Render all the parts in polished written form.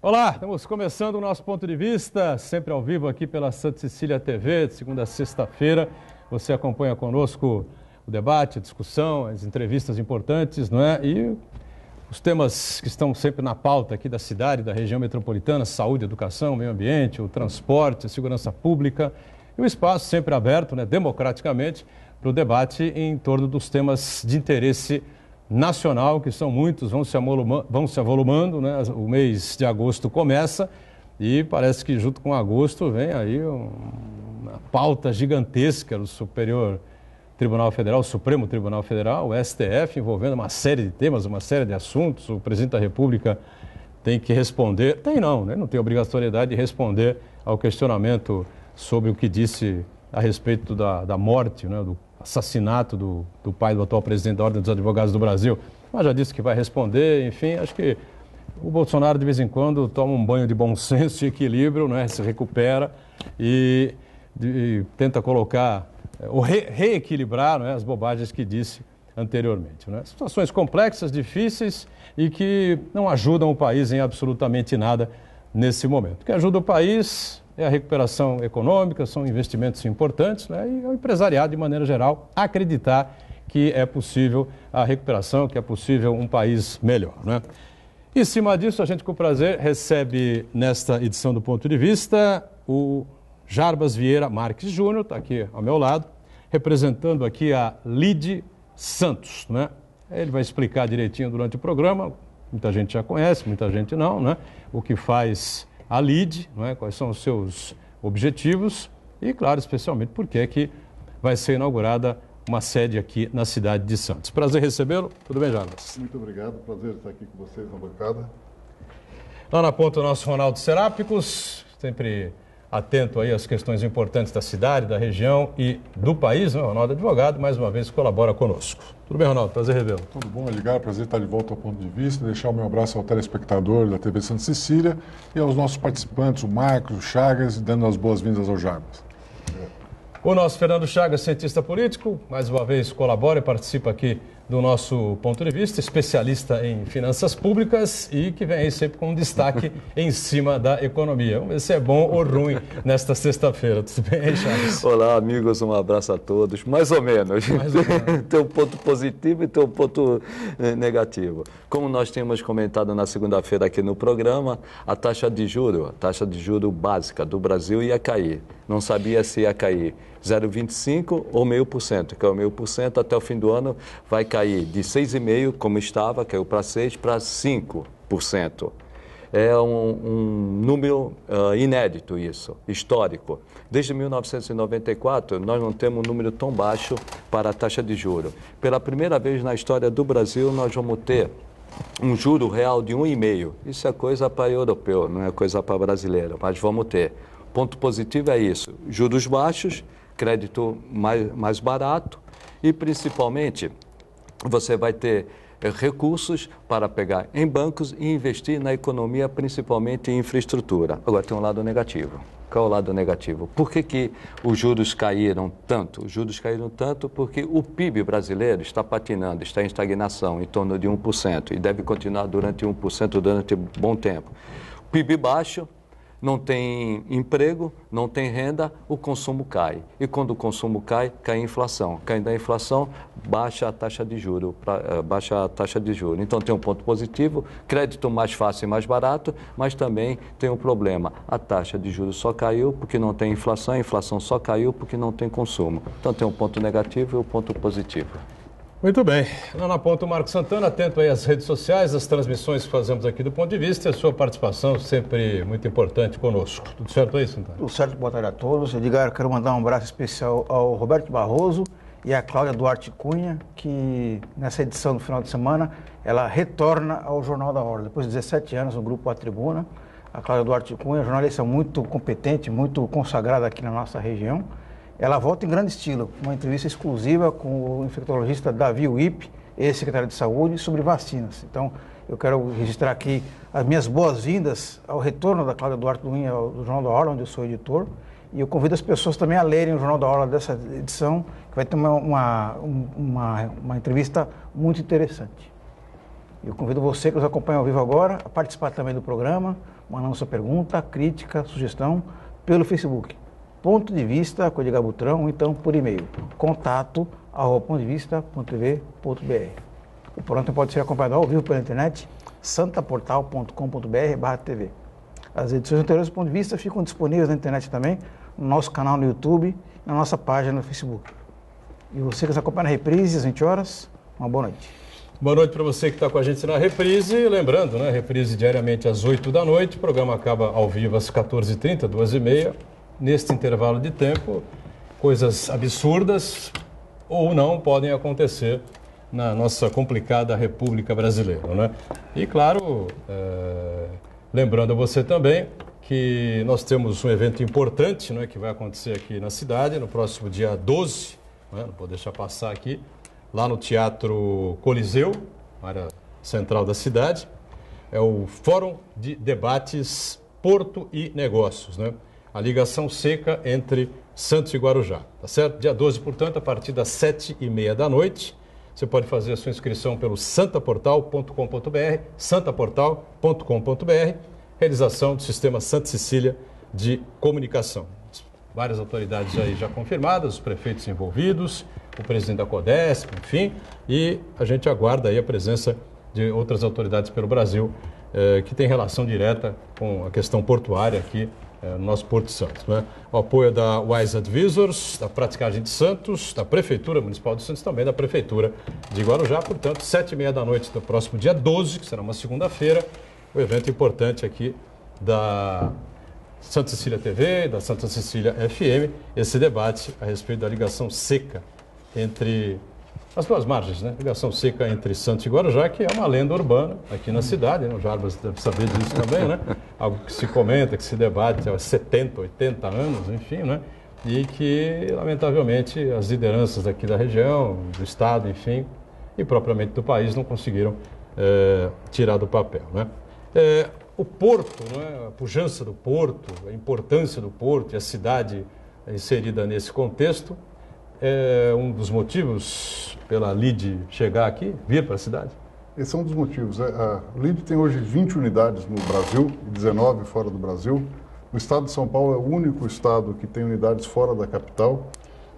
Olá, estamos começando o nosso ponto de vista, sempre ao vivo aqui pela Santa Cecília TV, de segunda a sexta-feira. Você acompanha conosco o debate, a discussão, as entrevistas importantes, não é? E os temas que estão sempre na pauta aqui da cidade, da região metropolitana, saúde, educação, meio ambiente, o transporte, a segurança pública. E o espaço sempre aberto, né, democraticamente, para o debate em torno dos temas de interesse nacional, que são muitos, vão se avolumando, né? O mês de agosto começa e parece que junto com agosto vem aí uma pauta gigantesca do Superior Tribunal Federal, o Supremo Tribunal Federal, o STF, envolvendo uma série de temas, uma série de assuntos. O presidente da República tem que responder, não tem obrigatoriedade de responder ao questionamento sobre o que disse a respeito da morte, né, do assassinato do pai do atual presidente da Ordem dos Advogados do Brasil. Mas já disse que vai responder, enfim, acho que o Bolsonaro de vez em quando toma um banho de bom senso e equilíbrio, né, se recupera e tenta colocar, ou reequilibrar, né, as bobagens que disse anteriormente, né? Situações complexas, difíceis e que não ajudam o país em absolutamente nada nesse momento. O que ajuda o país é a recuperação econômica, são investimentos importantes, né? E o empresariado, de maneira geral, acreditar que é possível a recuperação, que é possível um país melhor, né? Em cima disso, a gente com prazer recebe nesta edição do Ponto de Vista o Jarbas Vieira Marques Júnior, está aqui ao meu lado, representando aqui a Lide Santos, né? Ele vai explicar direitinho durante o programa, muita gente já conhece, muita gente não, né? O que faz a Lide, não é? Quais são os seus objetivos e, claro, especialmente por que vai ser inaugurada uma sede aqui na cidade de Santos. Prazer recebê-lo. Tudo bem, Jarbas? Muito obrigado. Prazer estar aqui com vocês na bancada. Lá na ponta o nosso Ronaldo Serápicos, sempre atento aí às questões importantes da cidade, da região e do país, né? O Ronaldo é advogado, mais uma vez colabora conosco. Tudo bem, Ronaldo? Prazer revê-lo. Tudo bom, Edgar? Prazer estar de volta ao Ponto de Vista, deixar o meu abraço ao telespectador da TV Santa Cecília e aos nossos participantes, o Marcos, o Chagas, dando as boas-vindas ao Jarbas. O nosso Fernando Chagas, cientista político, mais uma vez colabora e participa aqui do nosso Ponto de Vista, especialista em finanças públicas e que vem aí sempre com um destaque em cima da economia. Vamos ver se é bom ou ruim nesta sexta-feira. Tudo bem, Chagas? Olá, amigos, um abraço a todos. Mais ou menos. Tem um ponto positivo e tem um ponto negativo. Como nós tínhamos comentado na segunda-feira aqui no programa, a taxa de juro básica do Brasil ia cair. Não sabia se ia cair 0,25% ou 0,5%, que é o 0,5% até o fim do ano vai cair de 6,5%, como estava, caiu para 6%, para 5%. É um número inédito isso, histórico. Desde 1994, nós não temos um número tão baixo para a taxa de juros. Pela primeira vez na história do Brasil, nós vamos ter um juro real de 1,5%. Isso é coisa para europeu, não é coisa para brasileiro, mas vamos ter. Ponto positivo é isso, juros baixos, crédito mais barato e, principalmente, você vai ter recursos para pegar em bancos e investir na economia, principalmente em infraestrutura. Agora, tem um lado negativo. Qual é o lado negativo? Por que os juros caíram tanto? Os juros caíram tanto porque o PIB brasileiro está patinando, está em estagnação, em torno de 1%, e deve continuar durante 1% durante um bom tempo. PIB baixo, não tem emprego, não tem renda, o consumo cai. E quando o consumo cai, cai a inflação. Caindo a inflação, baixa a taxa de juros. Então tem um ponto positivo, crédito mais fácil e mais barato, mas também tem um problema. A taxa de juros só caiu porque não tem inflação, a inflação só caiu porque não tem consumo. Então tem um ponto negativo e um ponto positivo. Muito bem. Lá na ponta o Marcos Santana, atento aí às redes sociais, às transmissões que fazemos aqui do Ponto de Vista e a sua participação sempre muito importante conosco. Tudo certo aí, Santana? Tudo certo, boa tarde a todos. Edgar, quero mandar um abraço especial ao Roberto Barroso e à Cláudia Duarte Cunha, que nessa edição do final de semana, ela retorna ao Jornal da Hora. Depois de 17 anos no Grupo A Tribuna, a Cláudia Duarte Cunha, jornalista muito competente, muito consagrada aqui na nossa região. Ela volta em grande estilo, uma entrevista exclusiva com o infectologista Davi Wipp, ex-secretário de Saúde, sobre vacinas. Então, eu quero registrar aqui as minhas boas-vindas ao retorno da Cláudia Duarte Cunha do Jornal da Hora, onde eu sou editor. E eu convido as pessoas também a lerem o Jornal da Hora dessa edição, que vai ter uma entrevista muito interessante. Eu convido você que nos acompanha ao vivo agora a participar também do programa, mandando sua pergunta, crítica, sugestão pelo Facebook. Ponto de Vista com Edgar Butrão, ou então por e-mail, contato@pontodevista.tv.br. O programa pode ser acompanhado ao vivo pela internet, santaportal.com.br/tv. As edições anteriores do Ponto de Vista ficam disponíveis na internet também, no nosso canal no YouTube, na nossa página no Facebook. E você que nos acompanha na reprise às 20 horas, uma boa noite. Boa noite para você que está com a gente na reprise. Lembrando, né, reprise diariamente às 8 da noite, o programa acaba ao vivo às 14h30, 2h30. Neste intervalo de tempo, coisas absurdas ou não podem acontecer na nossa complicada República Brasileira, né? E claro, lembrando a você também que nós temos um evento importante, né, que vai acontecer aqui na cidade no próximo dia 12, né, não vou deixar passar aqui, lá no Teatro Coliseu, área central da cidade, é o Fórum de Debates Porto e Negócios, né? A ligação seca entre Santos e Guarujá, tá certo? Dia 12, portanto, a partir das 7h30 da noite, você pode fazer a sua inscrição pelo santaportal.com.br, santaportal.com.br, realização do Sistema Santa Cecília de Comunicação. Várias autoridades aí já confirmadas, os prefeitos envolvidos, o presidente da CODESP, enfim, e a gente aguarda aí a presença de outras autoridades pelo Brasil que tem relação direta com a questão portuária aqui no nosso Porto de Santos, né? O apoio da Wise Advisors, da Praticagem de Santos, da Prefeitura Municipal de Santos, também da Prefeitura de Guarujá, portanto, 7h30 da noite do próximo dia 12, que será uma segunda-feira, um evento importante aqui da Santa Cecília TV, da Santa Cecília FM, esse debate a respeito da ligação seca entre as duas margens, né? Ligação seca entre Santos e Guarujá, que é uma lenda urbana aqui na cidade, né? O Jarbas deve saber disso também, né? Algo que se comenta, que se debate há 70, 80 anos, enfim, né? E que, lamentavelmente, as lideranças aqui da região, do estado, enfim, e propriamente do país não conseguiram tirar do papel, né? O porto, né? A pujança do porto, a importância do porto e a cidade inserida nesse contexto, é um dos motivos pela LIDE chegar aqui, vir para a cidade? Esse é um dos motivos. A LIDE tem hoje 20 unidades no Brasil e 19 fora do Brasil. O estado de São Paulo é o único estado que tem unidades fora da capital.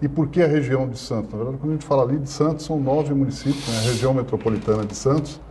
E por que a região de Santos? Na verdade, quando a gente fala LIDE Santos, são 9 municípios, né? A região metropolitana de Santos.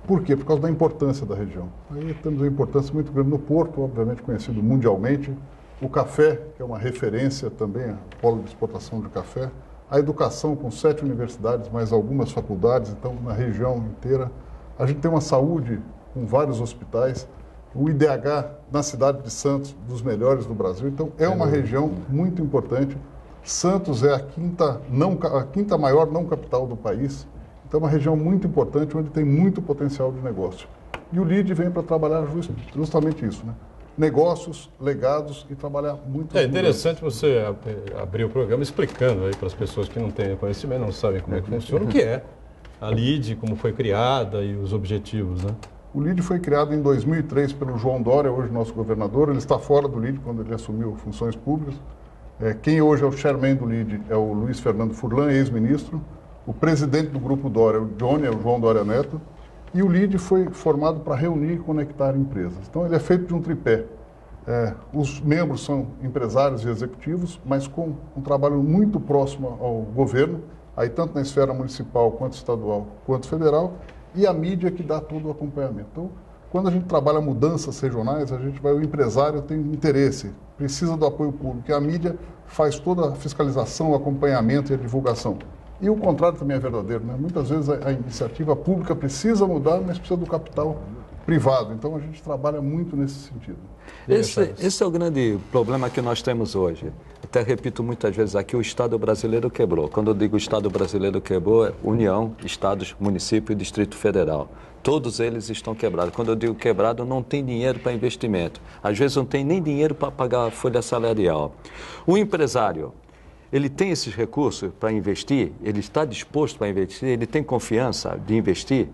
Por quê? Por causa da importância da região. Aí temos uma importância muito grande no porto, obviamente conhecido mundialmente. O café, que é uma referência também, polo de exportação de café. A educação, com 7 universidades, mais algumas faculdades, então, na região inteira. A gente tem uma saúde com vários hospitais. O IDH, na cidade de Santos, dos melhores do Brasil. Então, é uma região muito importante. Santos é a quinta maior não capital do país. Então, é uma região muito importante, onde tem muito potencial de negócio. E o LIDE vem para trabalhar justamente isso, né? Negócios, legados e trabalhar muito. É interessante você abrir o programa explicando aí para as pessoas que não têm conhecimento, não sabem como é que funciona, o que é a LIDE, como foi criada e os objetivos, né? O LIDE foi criado em 2003 pelo João Dória, hoje nosso governador. Ele está fora do LIDE quando ele assumiu funções públicas. Quem hoje é o chairman do LIDE é o Luiz Fernando Furlan, ex-ministro. O presidente do Grupo Dória, o Johnny, é o João Dória Neto. E o LIDE foi formado para reunir e conectar empresas. Então, ele é feito de um tripé. Os membros são empresários e executivos, mas com um trabalho muito próximo ao governo, aí tanto na esfera municipal, quanto estadual, quanto federal, e a mídia que dá todo o acompanhamento. Então, quando a gente trabalha mudanças regionais, o empresário tem interesse, precisa do apoio público, e a mídia faz toda a fiscalização, o acompanhamento e a divulgação. E o contrário também é verdadeiro, né? Muitas vezes a iniciativa pública precisa mudar, mas precisa do capital privado. Então a gente trabalha muito nesse sentido. Esse é o grande problema que nós temos hoje. Até repito muitas vezes aqui, o Estado brasileiro quebrou. Quando eu digo Estado brasileiro quebrou, é União, Estados, Município e Distrito Federal. Todos eles estão quebrados. Quando eu digo quebrado, não tem dinheiro para investimento. Às vezes não tem nem dinheiro para pagar a folha salarial. O empresário, ele tem esses recursos para investir, ele está disposto para investir, ele tem confiança de investir,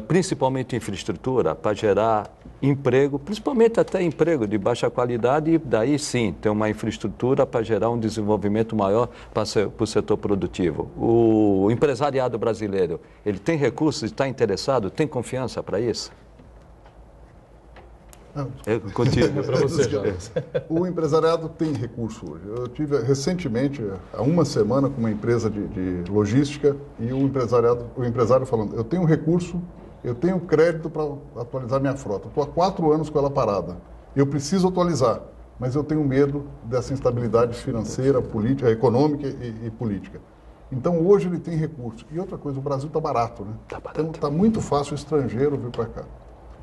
principalmente em infraestrutura, para gerar emprego, principalmente até emprego de baixa qualidade, e daí sim ter uma infraestrutura para gerar um desenvolvimento maior para o setor produtivo. O empresariado brasileiro, ele tem recursos, está interessado, tem confiança para isso? Contigo. Para você, já. O empresariado tem recurso hoje. Eu tive recentemente, há uma semana, com uma empresa de logística e o empresário falando, eu tenho recurso, eu tenho crédito para atualizar minha frota. Estou há 4 anos com ela parada. Eu preciso atualizar, mas eu tenho medo dessa instabilidade financeira, política, econômica e política. Então, hoje ele tem recurso. E outra coisa, o Brasil está barato, né? Então, está muito fácil o estrangeiro vir para cá.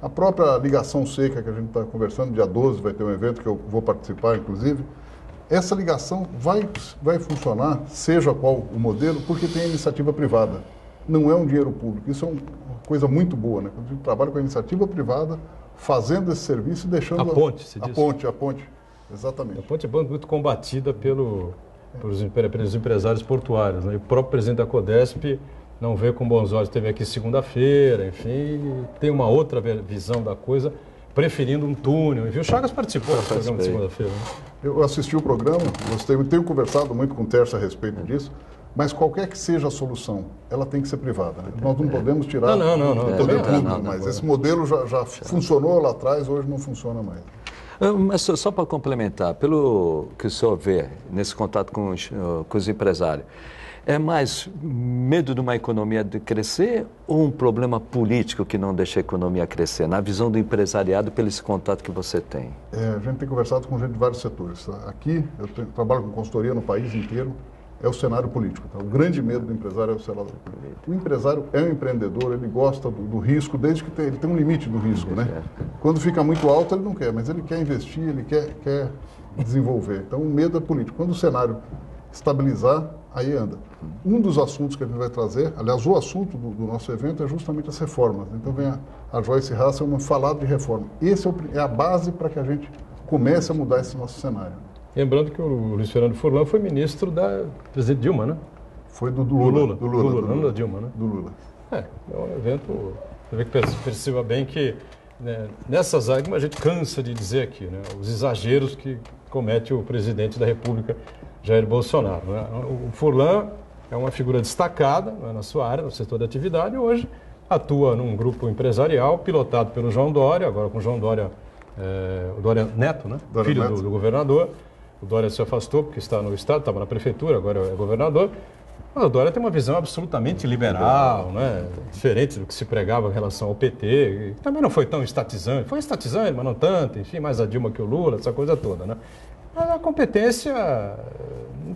A própria ligação seca que a gente está conversando, dia 12 vai ter um evento que eu vou participar, inclusive. Essa ligação vai funcionar, seja qual o modelo, porque tem iniciativa privada. Não é um dinheiro público. Isso é uma coisa muito boa, né? Quando a gente trabalha com a iniciativa privada, fazendo esse serviço e deixando... A ponte, se diz. A ponte, exatamente. A ponte é muito combatida pelos empresários portuários, né? E o próprio presidente da Codesp não vê com bons olhos. Esteve aqui segunda-feira, enfim, tem uma outra visão da coisa, preferindo um túnel. Enfim, o Chagas participou do programa de segunda-feira. Né? Eu assisti o programa, gostei, tenho conversado muito com o Tércio a respeito disso, mas qualquer que seja a solução, ela tem que ser privada. Né? Nós não podemos tirar o poder público, mas esse modelo já funcionou lá atrás, hoje não funciona mais. Mas só para complementar, pelo que o senhor vê nesse contato com os empresários, é mais medo de uma economia de crescer ou um problema político que não deixa a economia crescer? Na visão do empresariado, pelo esse contato que você tem. A gente tem conversado com gente de vários setores. Tá? Aqui, trabalho com consultoria no país inteiro, é o cenário político. Tá? O grande medo do empresário é o cenário político. O empresário é um empreendedor, ele gosta do risco, desde que ele tem um limite do risco. Né? Quando fica muito alto, ele não quer, mas ele quer investir, ele quer desenvolver. Então, o medo é político. Quando o cenário estabilizar, aí anda. Um dos assuntos que a gente vai trazer, aliás, o assunto do nosso evento é justamente as reformas. Então vem a Joyce Hasselman falar de reforma. Esse é a base para que a gente comece a mudar esse nosso cenário. Lembrando que o Luiz Fernando Furlan foi ministro da presidente Dilma, né? Foi do Lula. Do Lula, não da Dilma, né? Do Lula. É um evento, você vê que perceba bem que né, nessas áreas, como a gente cansa de dizer aqui, né, os exageros que comete o presidente da República, Jair Bolsonaro. Né? O Furlan é uma figura destacada, né, na sua área, no setor da atividade, e hoje atua num grupo empresarial pilotado pelo João Dória, agora com o João Dória, o Dória Neto, né? Dória filho Neto. do governador. O Dória se afastou porque está no Estado, estava na prefeitura, agora é governador. Mas o Dória tem uma visão absolutamente liberal, né? Diferente do que se pregava em relação ao PT. Que também não foi tão estatizante. Foi estatizante, mas não tanto. Enfim, mais a Dilma que o Lula, essa coisa toda, né? A competência não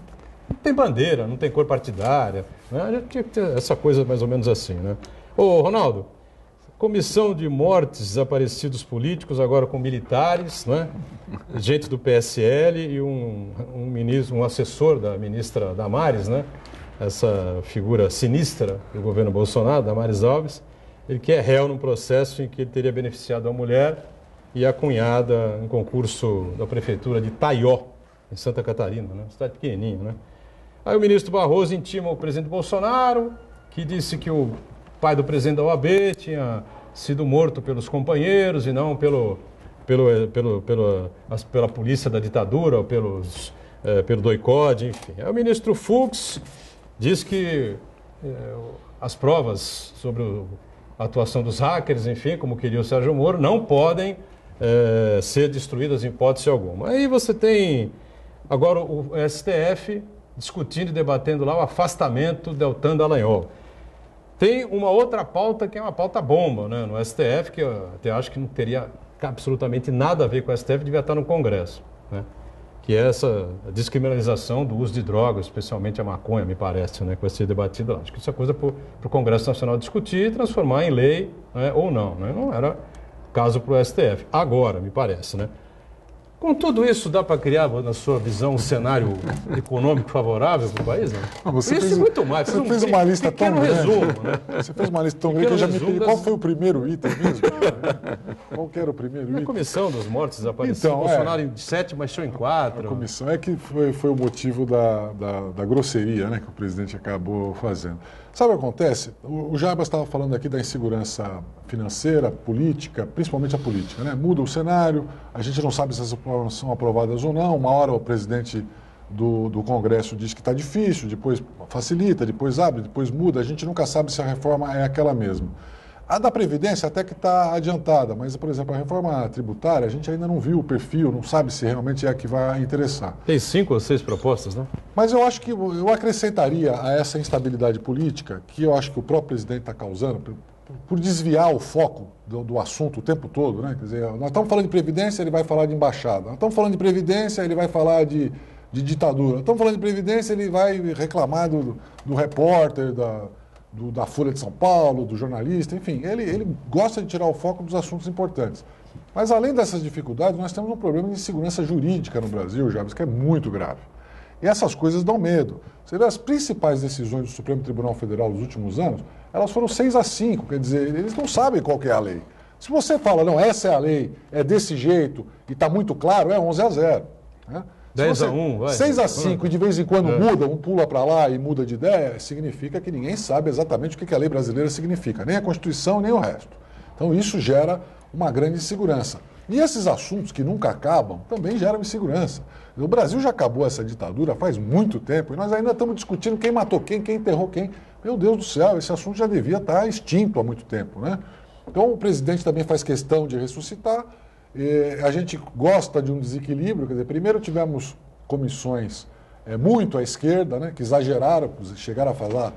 tem bandeira, não tem cor partidária. Né? A gente tinha que ter essa coisa mais ou menos assim, né? Ô, Ronaldo, comissão de mortes desaparecidos políticos, agora com militares, né? Gente do PSL e um assessor da ministra Damares, né? Essa figura sinistra do governo Bolsonaro, Damares Alves, ele que é réu num processo em que ele teria beneficiado a mulher e a cunhada em concurso da prefeitura de Taió, em Santa Catarina, né? Cidade pequenininha, né? Aí o ministro Barroso intima o presidente Bolsonaro, que disse que o pai do presidente da OAB tinha sido morto pelos companheiros e não pela polícia da ditadura ou pelo doicode, enfim. Aí o ministro Fux diz que as provas sobre a atuação dos hackers, enfim, como queria o Sérgio Moro, não podem ser destruídas em hipótese alguma. Aí você tem agora o STF discutindo e debatendo lá o afastamento de Deltan Dallagnol. Tem uma outra pauta que é uma pauta bomba, né, no STF, que eu até acho que não teria absolutamente nada a ver com o STF, devia estar no Congresso, né, que é essa descriminalização do uso de drogas, especialmente a maconha, me parece, né, que vai ser debatida lá. Acho que isso é coisa para o Congresso Nacional discutir e transformar em lei, né, ou não, né, não era caso para o STF. Agora, me parece, né. Com tudo isso, dá para criar, na sua visão, um cenário econômico favorável para o país? Né? Você isso fez, e muito mais. Você fez uma lista tão grande. Resumo, né? Você fez uma lista tão grande que eu já me perdi. Qual foi o primeiro item mesmo? Qual que era o primeiro item? A comissão dos mortos desaparecidos. Então, Bolsonaro em 7, mas em 4. A comissão é que foi o motivo da grosseria, né, que o presidente acabou fazendo. Sabe o que acontece? O Jarbas estava falando aqui da insegurança financeira, política, principalmente a política, né? Muda o cenário, a gente não sabe se as provas são aprovadas ou não. Uma hora o presidente do Congresso diz que está difícil, depois facilita, depois abre, depois muda. A gente nunca sabe se a reforma é aquela mesma. A da Previdência até que está adiantada, mas, por exemplo, a reforma tributária, a gente ainda não viu o perfil, não sabe se realmente é a que vai interessar. Tem 5 ou 6 propostas, né? Mas eu acho que eu acrescentaria a essa instabilidade política, que eu acho que o próprio presidente está causando, por desviar o foco do assunto o tempo todo, né? Quer dizer, nós estamos falando de Previdência, ele vai falar de embaixada. Nós estamos falando de Previdência, ele vai falar de ditadura. Nós estamos falando de Previdência, ele vai reclamar do repórter, da Folha de São Paulo, do jornalista, enfim, ele gosta de tirar o foco dos assuntos importantes. Mas além dessas dificuldades, nós temos um problema de insegurança jurídica no Brasil, Jabas, que é muito grave. E essas coisas dão medo. Você vê as principais decisões do Supremo Tribunal Federal nos últimos anos, elas foram 6-5, quer dizer, eles não sabem qual que é a lei. Se você fala, não, essa é a lei, é desse jeito, e está muito claro, é 11-0. Né? 10-1, vai. 6-5 e de vez em quando muda, um pula para lá e muda de ideia, significa que ninguém sabe exatamente o que a lei brasileira significa, nem a Constituição, nem o resto. Então isso gera uma grande insegurança. E esses assuntos que nunca acabam também geram insegurança. O Brasil já acabou essa ditadura faz muito tempo e nós ainda estamos discutindo quem matou quem enterrou quem. Meu Deus do céu, esse assunto já devia estar extinto há muito tempo, né? Então o presidente também faz questão de ressuscitar. A gente gosta de um desequilíbrio, quer dizer, primeiro tivemos comissões muito à esquerda, né, que exageraram, chegaram a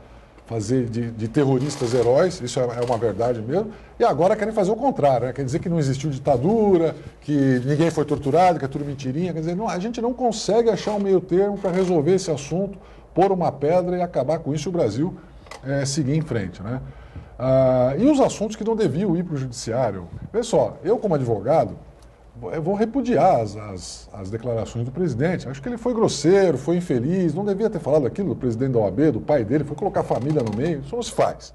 fazer de terroristas heróis, isso é uma verdade mesmo, e agora querem fazer o contrário, né, quer dizer que não existiu ditadura, que ninguém foi torturado, que é tudo mentirinha, quer dizer, não, a gente não consegue achar um meio termo para resolver esse assunto, pôr uma pedra e acabar com isso e o Brasil seguir em frente, né? E os assuntos que não deviam ir para o judiciário. Pessoal, eu como advogado, eu vou repudiar as declarações do presidente. Acho que ele foi grosseiro, foi infeliz, não devia ter falado aquilo do presidente da OAB, do pai dele, foi colocar a família no meio, isso não se faz.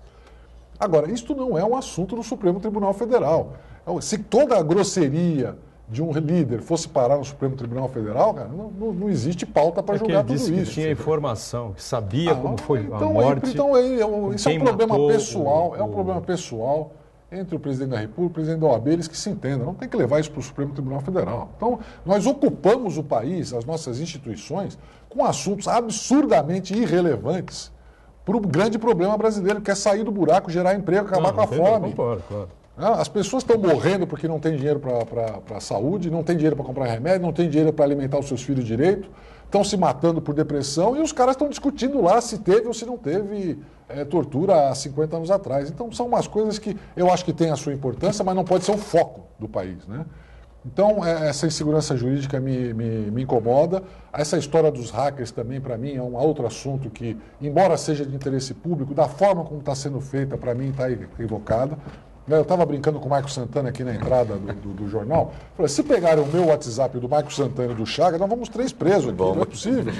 Agora, isto não é um assunto do Supremo Tribunal Federal. Se toda a grosseria de um líder fosse parar no Supremo Tribunal Federal, cara, não existe pauta para julgar tudo isso. Ele disse que tinha informação, que sabia como foi então, a morte. Isso é um problema pessoal, é um problema pessoal entre o presidente da República e o presidente da OAB, eles que se entendam. Não tem que levar isso para o Supremo Tribunal Federal. Então, nós ocupamos o país, as nossas instituições, com assuntos absurdamente irrelevantes para o grande problema brasileiro, que é sair do buraco, gerar emprego, acabar com a fome. Concordo, claro. As pessoas estão morrendo porque não tem dinheiro para a saúde, não tem dinheiro para comprar remédio, não tem dinheiro para alimentar os seus filhos direito, estão se matando por depressão e os caras estão discutindo lá se teve ou se não teve tortura há 50 anos atrás. Então são umas coisas que eu acho que têm a sua importância, mas não pode ser o foco do país, né? Então essa insegurança jurídica me incomoda. Essa história dos hackers também, para mim, é um outro assunto que, embora seja de interesse público, da forma como está sendo feita, para mim está equivocada. Eu estava brincando com o Marco Santana aqui na entrada do jornal. Falei, se pegarem o meu WhatsApp do Marco Santana e do Chagas, nós vamos 3 presos aqui, não é possível.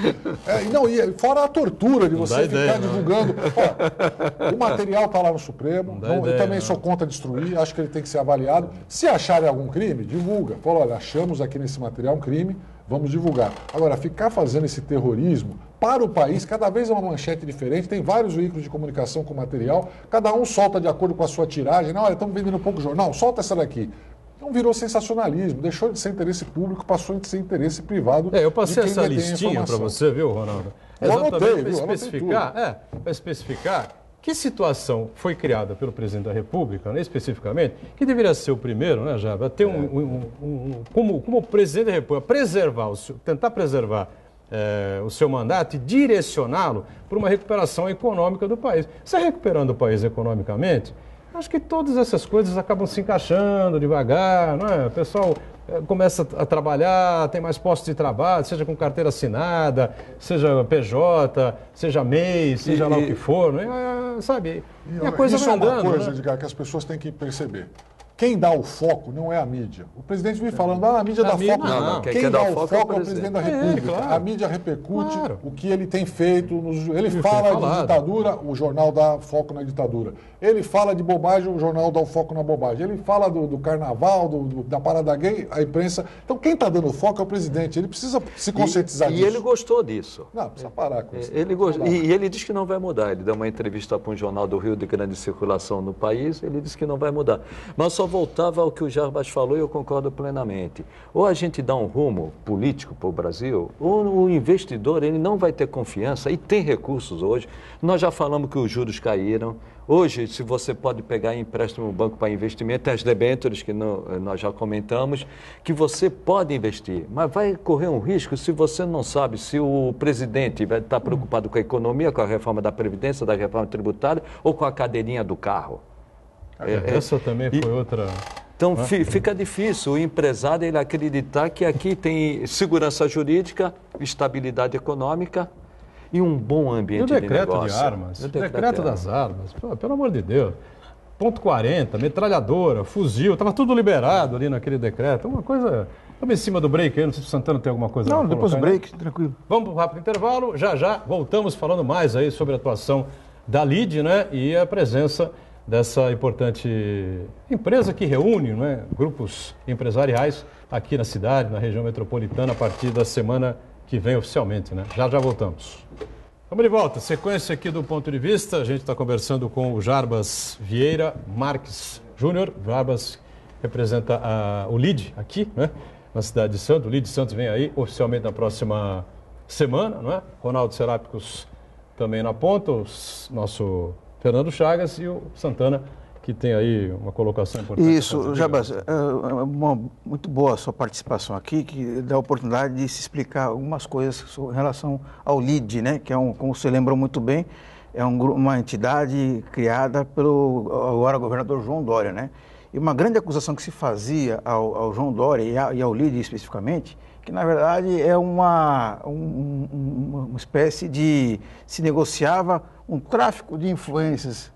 E fora a tortura de você ficar divulgando. Ó, o material está lá no Supremo, eu também sou contra destruir, acho que ele tem que ser avaliado. Se acharem algum crime, divulga. Fala, olha, achamos aqui nesse material um crime, vamos divulgar. Agora, ficar fazendo esse terrorismo para o país, cada vez é uma manchete diferente, tem vários veículos de comunicação com material, cada um solta de acordo com a sua tiragem. Não, olha, estamos vendendo pouco jornal, solta essa daqui. Então virou sensacionalismo, deixou de ser interesse público, passou a ser interesse privado. Eu passei essa listinha para você, viu, Ronaldo? Exatamente para especificar que situação foi criada pelo presidente da República, né, especificamente, que deveria ser o primeiro, né, Jaba, ter como presidente da República, tentar preservar o seu mandato e direcioná-lo para uma recuperação econômica do país. Você recuperando o país economicamente, acho que todas essas coisas acabam se encaixando devagar, não é? O pessoal começa a trabalhar, tem mais postos de trabalho, seja com carteira assinada, seja PJ, seja MEI, seja lá o que for, não é? Sabe? E a coisa isso vai andando, é uma coisa, né? Edgar, que as pessoas têm que perceber. Quem dá o foco não é a mídia. O presidente vive falando, a mídia dá foco. Não. Quem dá o foco é o presidente da República. Claro. A mídia repercute Claro. o que ele tem feito. Ele fala de ditadura, o jornal dá foco na ditadura. Ele fala de bobagem, o jornal dá o foco na bobagem. Ele fala do carnaval, da parada gay, a imprensa. Então quem está dando foco é o presidente. Ele precisa se conscientizar disso. E ele gostou disso. Não, precisa parar com isso. E ele diz que não vai mudar. Ele deu uma entrevista para um jornal do Rio de grande circulação no país, ele disse que não vai mudar. Mas só voltava ao que o Jarbas falou e eu concordo plenamente. Ou a gente dá um rumo político para o Brasil, ou o investidor ele não vai ter confiança e tem recursos hoje. Nós já falamos que os juros caíram. Hoje, se você pode pegar empréstimo no banco para investimento, tem as debêntures que nós já comentamos, que você pode investir, mas vai correr um risco se você não sabe se o presidente vai estar preocupado com a economia, com a reforma da Previdência, da reforma tributária ou com a cadeirinha do carro. Essa também foi outra... Então fica difícil o empresário ele acreditar que aqui tem segurança jurídica, estabilidade econômica e um bom ambiente de negócio. E o decreto de armas, o decreto das armas, pelo amor de Deus. Ponto 40, metralhadora, fuzil, estava tudo liberado ali naquele decreto. Uma coisa... Estamos em cima do break aí, não sei se o Santana tem alguma coisa a colocar. Não, depois do break, tranquilo. Vamos para um rápido intervalo, já voltamos falando mais aí sobre a atuação da LIDE, né, e a presença dessa importante empresa que reúne, né, grupos empresariais aqui na cidade, na região metropolitana, a partir da semana que vem oficialmente, né? Já voltamos. Vamos de volta, sequência aqui do Ponto de Vista, a gente está conversando com o Jarbas Vieira Marques Júnior. Jarbas representa o LIDE aqui, né, na cidade de Santos. O LIDE Santos vem aí oficialmente na próxima semana, não é? Ronaldo Serápicos também na ponta, o nosso Fernando Chagas e o Santana, que tem aí uma colocação importante. Isso, Jarbas, muito boa a sua participação aqui, que dá a oportunidade de se explicar algumas coisas em relação ao LIDE, né, que é como você lembrou muito bem, é uma entidade criada pelo agora governador João Dória, né? E uma grande acusação que se fazia ao João Dória e ao LIDE especificamente, que na verdade é uma espécie de... se negociava um tráfico de influências,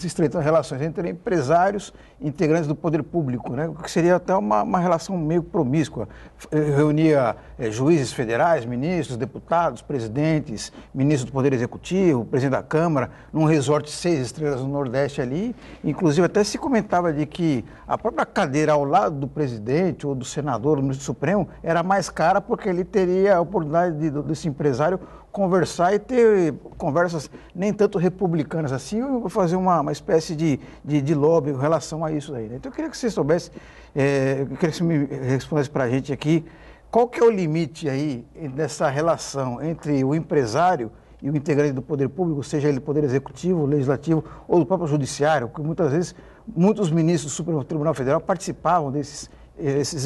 estreitando relações entre empresários e integrantes do poder público, né? O que seria até uma relação meio promíscua. Reunia juízes federais, ministros, deputados, presidentes, ministros do Poder Executivo, presidente da Câmara, num resort 6 estrelas no Nordeste ali. Inclusive até se comentava de que a própria cadeira ao lado do presidente ou do senador, ou do ministro Supremo, era mais cara porque ele teria a oportunidade desse empresário conversar e ter conversas nem tanto republicanas assim, eu vou fazer uma espécie de lobby em relação a isso aí, né? Então eu queria que você soubesse, eu queria que você me respondesse para a gente aqui, qual que é o limite aí dessa relação entre o empresário e o integrante do poder público, seja ele poder executivo, legislativo ou do próprio judiciário, porque muitas vezes muitos ministros do Supremo Tribunal Federal participavam desses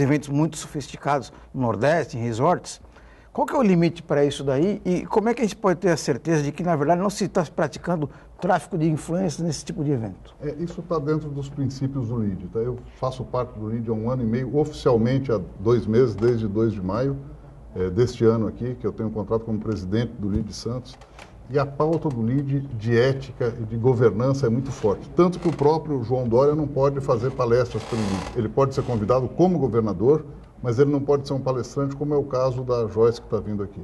eventos muito sofisticados no Nordeste, em resorts. Qual que é o limite para isso daí e como é que a gente pode ter a certeza de que, na verdade, não se está praticando tráfico de influências nesse tipo de evento? Isso está dentro dos princípios do LIDE. Tá? Eu faço parte do LIDE há 1 ano e meio, oficialmente há 2 meses, desde 2 de maio deste ano aqui, que eu tenho um contrato como presidente do LIDE Santos. E a pauta do LIDE de ética e de governança é muito forte. Tanto que o próprio João Dória não pode fazer palestras pelo LIDE. Ele pode ser convidado como governador, mas ele não pode ser um palestrante, como é o caso da Joyce que está vindo aqui.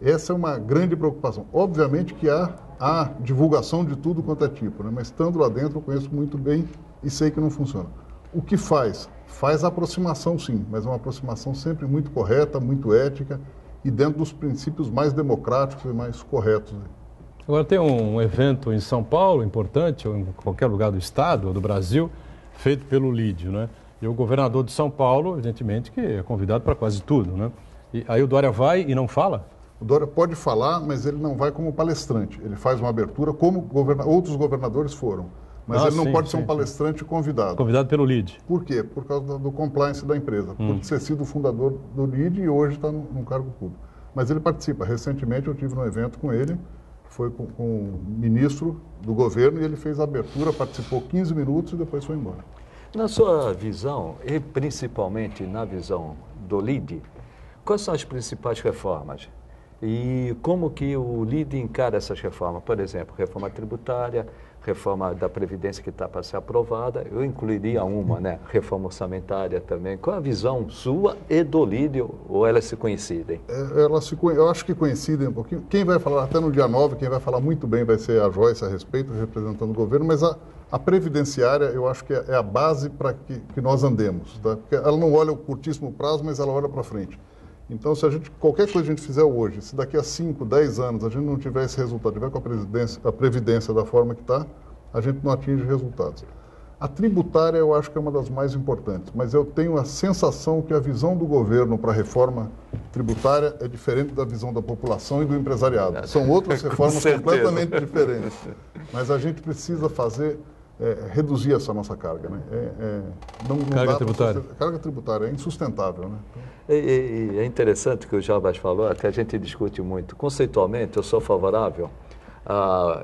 Essa é uma grande preocupação. Obviamente que há divulgação de tudo quanto é tipo, né? Mas estando lá dentro eu conheço muito bem e sei que não funciona. O que faz? Faz aproximação sim, mas é uma aproximação sempre muito correta, muito ética e dentro dos princípios mais democráticos e mais corretos. Agora tem um evento em São Paulo, importante, ou em qualquer lugar do estado ou do Brasil, feito pelo LIDE, né? E o governador de São Paulo, evidentemente, que é convidado para quase tudo, né? E aí o Dória vai e não fala? O Dória pode falar, mas ele não vai como palestrante. Ele faz uma abertura como outros governadores foram. Mas ele não pode ser um palestrante convidado. Convidado pelo LIDE. Por quê? Por causa do compliance da empresa. Por ter sido o fundador do LIDE e hoje está num cargo público. Mas ele participa. Recentemente eu tive um evento com ele, foi com o ministro do governo e ele fez a abertura, participou 15 minutos e depois foi embora. Na sua visão, e principalmente na visão do LIDE, quais são as principais reformas? E como que o LIDE encara essas reformas? Por exemplo, reforma tributária, reforma da Previdência que está para ser aprovada, eu incluiria uma, né? Reforma orçamentária também. Qual a visão sua e do LIDE, ou elas se coincidem? Eu acho que coincidem um pouquinho. Quem vai falar até no dia 9, quem vai falar muito bem vai ser a Joyce a respeito, representando o governo, mas a previdenciária eu acho que é a base para que nós andemos, tá? Porque ela não olha o curtíssimo prazo, mas ela olha para frente. Então, se qualquer coisa que a gente fizer hoje, se daqui a 5, 10 anos a gente não tiver esse resultado, tiver com a previdência da forma que está, a gente não atinge resultados. A tributária eu acho que é uma das mais importantes, mas eu tenho a sensação que a visão do governo para a reforma tributária é diferente da visão da população e do empresariado. São outras reformas completamente diferentes. Mas a gente precisa fazer, reduzir essa nossa carga. Né? Carga tributária. Carga tributária é insustentável. Né? E é interessante que o Jarbas falou, que a gente discute muito. Conceitualmente, eu sou favorável a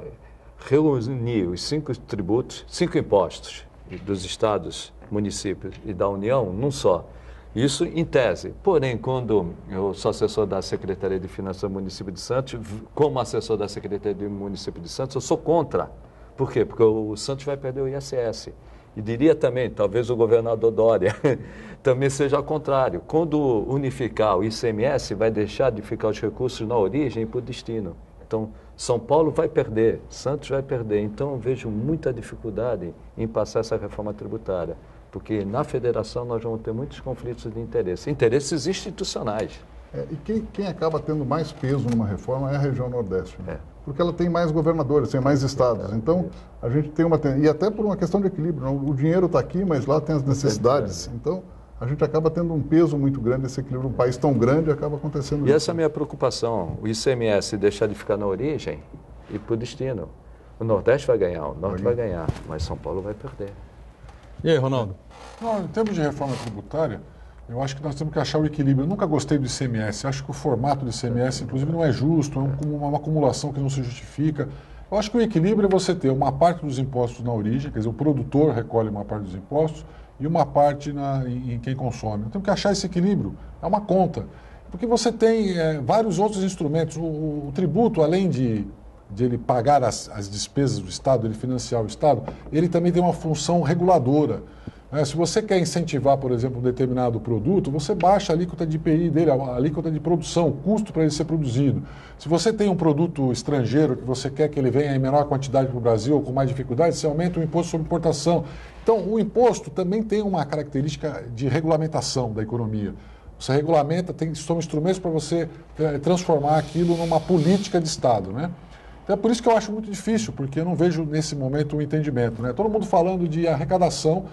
reunir os 5 tributos, 5 impostos dos estados, municípios e da União num só. Isso em tese. Porém, quando eu sou assessor da Secretaria de Finanças do município de Santos, como assessor da Secretaria do município de Santos, eu sou contra. Por quê? Porque o Santos vai perder o ISS. E diria também, talvez o governador Dória também seja ao contrário. Quando unificar o ICMS, vai deixar de ficar os recursos na origem e para o destino. Então, São Paulo vai perder, Santos vai perder. Então, eu vejo muita dificuldade em passar essa reforma tributária, porque na federação nós vamos ter muitos conflitos de interesse, interesses institucionais. E quem acaba tendo mais peso numa reforma é a região Nordeste, né? Porque ela tem mais governadores, tem mais estados. Então, a gente tem uma... E até por uma questão de equilíbrio, não? O dinheiro está aqui, mas lá tem as necessidades. Então, a gente acaba tendo um peso muito grande, esse equilíbrio. Um país tão grande acaba acontecendo isso. E essa é a minha preocupação. O ICMS deixar de ficar na origem e para o destino. O Nordeste vai ganhar, o Norte vai ganhar, mas São Paulo vai perder. E aí, Ronaldo? Não, em termos de reforma tributária, eu acho que nós temos que achar o equilíbrio. Eu nunca gostei do ICMS. Acho que o formato do ICMS, inclusive, não é justo, é uma acumulação que não se justifica. Eu acho que o equilíbrio é você ter uma parte dos impostos na origem, quer dizer, o produtor recolhe uma parte dos impostos, e uma parte em quem consome. Temos que achar esse equilíbrio, é uma conta. Porque você tem vários outros instrumentos. O tributo, além de ele pagar as despesas do Estado, ele financiar o Estado, ele também tem uma função reguladora. Se você quer incentivar, por exemplo, um determinado produto, você baixa a alíquota de IPI dele, a alíquota de produção, o custo para ele ser produzido. Se você tem um produto estrangeiro que você quer que ele venha em menor quantidade para o Brasil ou com mais dificuldade, você aumenta o imposto sobre importação. Então, o imposto também tem uma característica de regulamentação da economia. Você regulamenta, são instrumentos para você transformar aquilo numa política de Estado, né? Então, é por isso que eu acho muito difícil, porque eu não vejo nesse momento um entendimento, né? Todo mundo falando de arrecadação,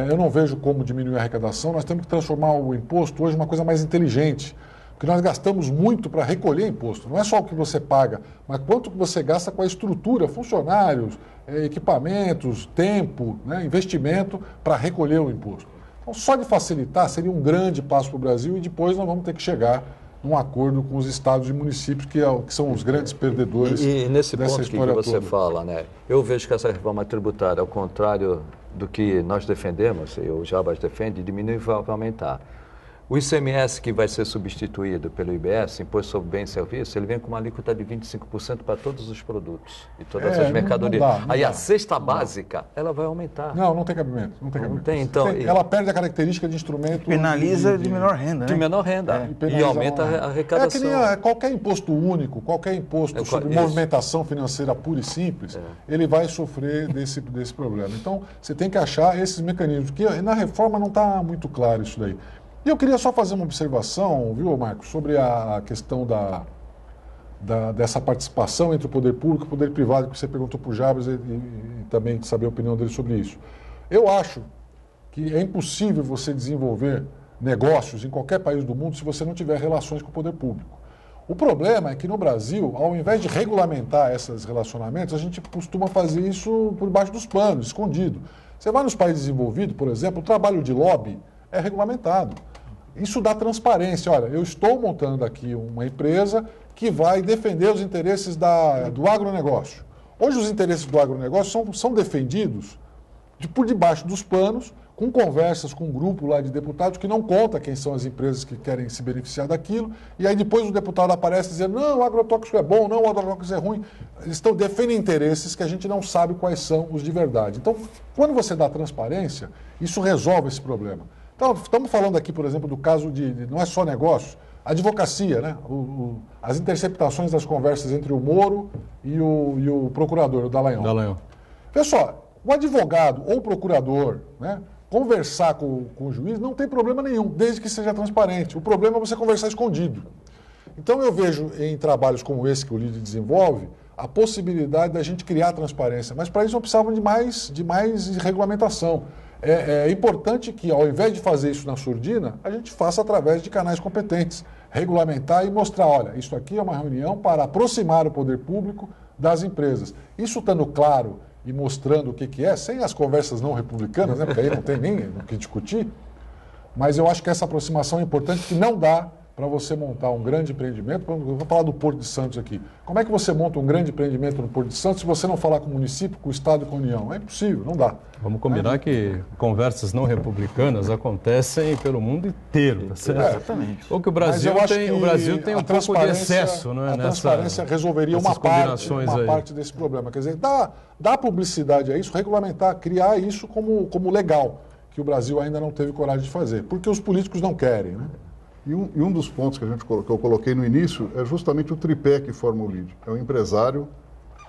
eu não vejo como diminuir a arrecadação. Nós temos que transformar o imposto hoje em uma coisa mais inteligente, porque nós gastamos muito para recolher imposto. Não é só o que você paga, mas quanto que você gasta com a estrutura, funcionários, equipamentos, tempo, né, investimento para recolher o imposto. Então, só de facilitar seria um grande passo para o Brasil, e depois nós vamos ter que chegar num acordo com os estados e municípios, que são os grandes perdedores dessa história toda. E nesse ponto que você fala, né, eu vejo que essa reforma tributária, ao contrário do que nós defendemos, e o Jarbas defende, diminuir e vai aumentar. O ICMS, que vai ser substituído pelo IBS, Imposto sobre Bens e Serviços, ele vem com uma alíquota de 25% para todos os produtos e todas as mercadorias. Aí a cesta básica, ela vai aumentar. Não tem cabimento. Não tem, então, ela perde a característica de instrumento... Penaliza de menor renda, né? De menor renda. E aumenta a arrecadação. Que nem qualquer imposto único, qualquer imposto sobre movimentação financeira pura e simples, ele vai sofrer desse problema. Então, você tem que achar esses mecanismos, que na reforma não está muito claro isso daí. E eu queria só fazer uma observação, viu, Marcos, sobre a questão dessa participação entre o poder público e o poder privado, que você perguntou para o Jarbas e também saber a opinião dele sobre isso. Eu acho que é impossível você desenvolver negócios em qualquer país do mundo se você não tiver relações com o poder público. O problema é que no Brasil, ao invés de regulamentar esses relacionamentos, a gente costuma fazer isso por baixo dos panos, escondido. Você vai nos países desenvolvidos, por exemplo, o trabalho de lobby é regulamentado. Isso dá transparência. Olha, eu estou montando aqui uma empresa que vai defender os interesses do agronegócio. Hoje os interesses do agronegócio são defendidos por debaixo dos panos, com conversas com um grupo lá de deputados que não conta quem são as empresas que querem se beneficiar daquilo, e aí depois o deputado aparece dizendo, não, o agrotóxico é bom, não, o agrotóxico é ruim. Eles defendem interesses que a gente não sabe quais são os de verdade. Então, quando você dá transparência, isso resolve esse problema. Então, estamos falando aqui, por exemplo, do caso não é só negócio, advocacia, né? As interceptações das conversas entre o Moro e o procurador, o Dallagnol. Pessoal, o advogado ou o procurador, né, conversar com o juiz não tem problema nenhum, desde que seja transparente. O problema é você conversar escondido. Então, eu vejo em trabalhos como esse que o LIDE desenvolve, a possibilidade da gente criar transparência. Mas para isso não precisava de mais regulamentação. É importante que, ao invés de fazer isso na surdina, a gente faça através de canais competentes, regulamentar e mostrar, olha, isso aqui é uma reunião para aproximar o poder público das empresas. Isso estando claro e mostrando o que é, sem as conversas não republicanas, né, porque aí não tem nem o que discutir, mas eu acho que essa aproximação é importante, que não dá para você montar um grande empreendimento. Eu vou falar do Porto de Santos aqui. Como é que você monta um grande empreendimento no Porto de Santos se você não falar com o município, com o Estado e com a União? É impossível, não dá. Vamos combinar que conversas não republicanas acontecem pelo mundo inteiro, tá certo? Exatamente. Ou que o Brasil tem um pouco de excesso, não é? A transparência resolveria uma parte desse problema. Quer dizer, dá publicidade a isso, regulamentar, criar isso como legal, que o Brasil ainda não teve coragem de fazer, porque os políticos não querem, né? E um dos pontos que eu coloquei no início é justamente o tripé que forma o LIDE. É o empresário,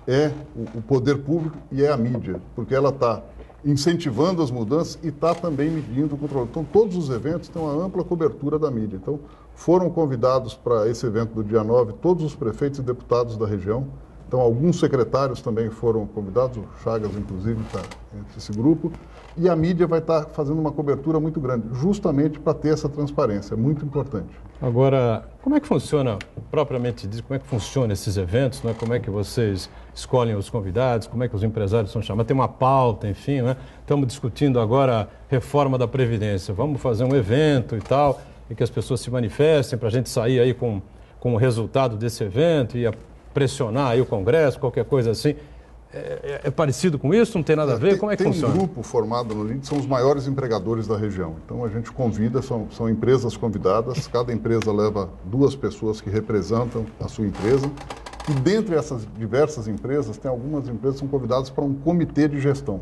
é o poder público e é a mídia, porque ela está incentivando as mudanças e está também medindo o controle. Então, todos os eventos têm uma ampla cobertura da mídia. Então, foram convidados para esse evento do dia 9 todos os prefeitos e deputados da região. Então, alguns secretários também foram convidados, o Chagas, inclusive, está entre esse grupo. E a mídia vai estar fazendo uma cobertura muito grande, justamente para ter essa transparência, é muito importante. Agora, como é que funciona, propriamente dito, como é que funcionam esses eventos, né? Como é que vocês escolhem os convidados, como é que os empresários são chamados? Tem uma pauta, enfim, né? Estamos discutindo agora a reforma da Previdência, vamos fazer um evento e tal, e que as pessoas se manifestem para a gente sair aí com o resultado desse evento e pressionar aí o Congresso, qualquer coisa assim. É parecido com isso? Não tem nada a ver? Como é que funciona? Tem um grupo formado no LIDE, são os maiores empregadores da região. Então a gente convida, são empresas convidadas, cada empresa leva 2 pessoas que representam a sua empresa. E dentre essas diversas empresas, tem algumas empresas que são convidadas para um comitê de gestão.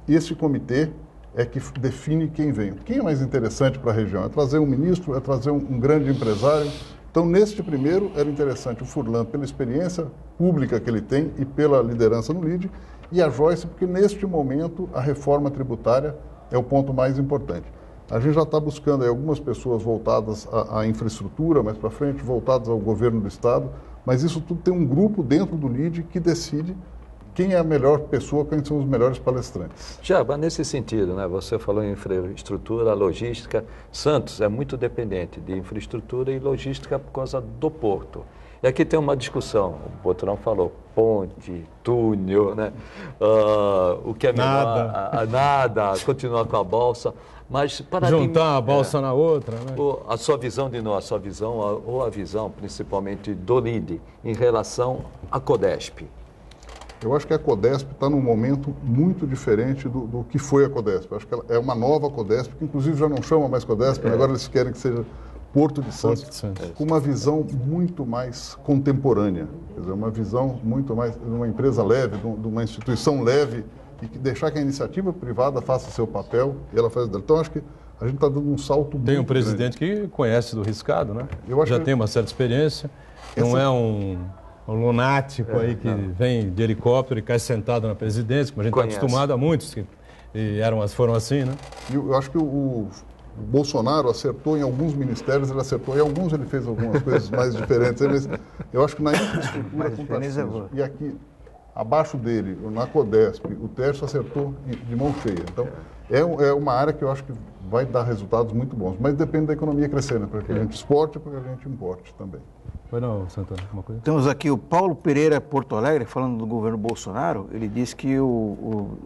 Esse comitê é que define quem vem. Quem é mais interessante para a região? É trazer um ministro, é trazer um grande empresário. Então, neste primeiro, era interessante o Furlan pela experiência pública que ele tem e pela liderança no LIDE, e a Joyce, porque neste momento a reforma tributária é o ponto mais importante. A gente já está buscando aí algumas pessoas voltadas à infraestrutura, mais para frente, voltadas ao governo do Estado, mas isso tudo tem um grupo dentro do LIDE que decide quem é a melhor pessoa, quem são os melhores palestrantes. Jaba, nesse sentido, né, você falou em infraestrutura, logística. Santos é muito dependente de infraestrutura e logística por causa do porto. E aqui tem uma discussão, o Botrão falou, ponte, túnel, né? O que é melhor, nada, continuar com a balsa. Mas para juntar a balsa na outra, né? A sua visão, ou a visão principalmente do LIDE em relação à Codesp. Eu acho que a Codesp está num momento muito diferente do que foi a Codesp. Eu acho que ela é uma nova Codesp, que inclusive já não chama mais Codesp, agora eles querem que seja Porto de Santos, com uma visão muito mais contemporânea. Quer dizer, uma visão muito mais de uma empresa leve, de uma instituição leve, e que deixar que a iniciativa privada faça seu papel e ela faz dela. Então, acho que a gente está dando um salto muito grande. Tem um presidente que conhece do riscado, né? Já tem uma certa experiência, não é um lunático aí que vem de helicóptero e cai sentado na presidência, como a gente está acostumado a muitos que foram assim, né? Eu acho que o Bolsonaro acertou em alguns ministérios, ele acertou em alguns, ele fez algumas coisas mais diferentes, mas eu acho que na infraestrutura, e aqui abaixo dele, na Codesp, o Tércio acertou de mão cheia. Então, é uma área que eu acho que vai dar resultados muito bons, mas depende da economia crescer, né? Para que a gente exporte e para que a gente importe também. Foi não, Santana, uma coisa? Temos aqui o Paulo Pereira Porto Alegre, falando do governo Bolsonaro. Ele disse que o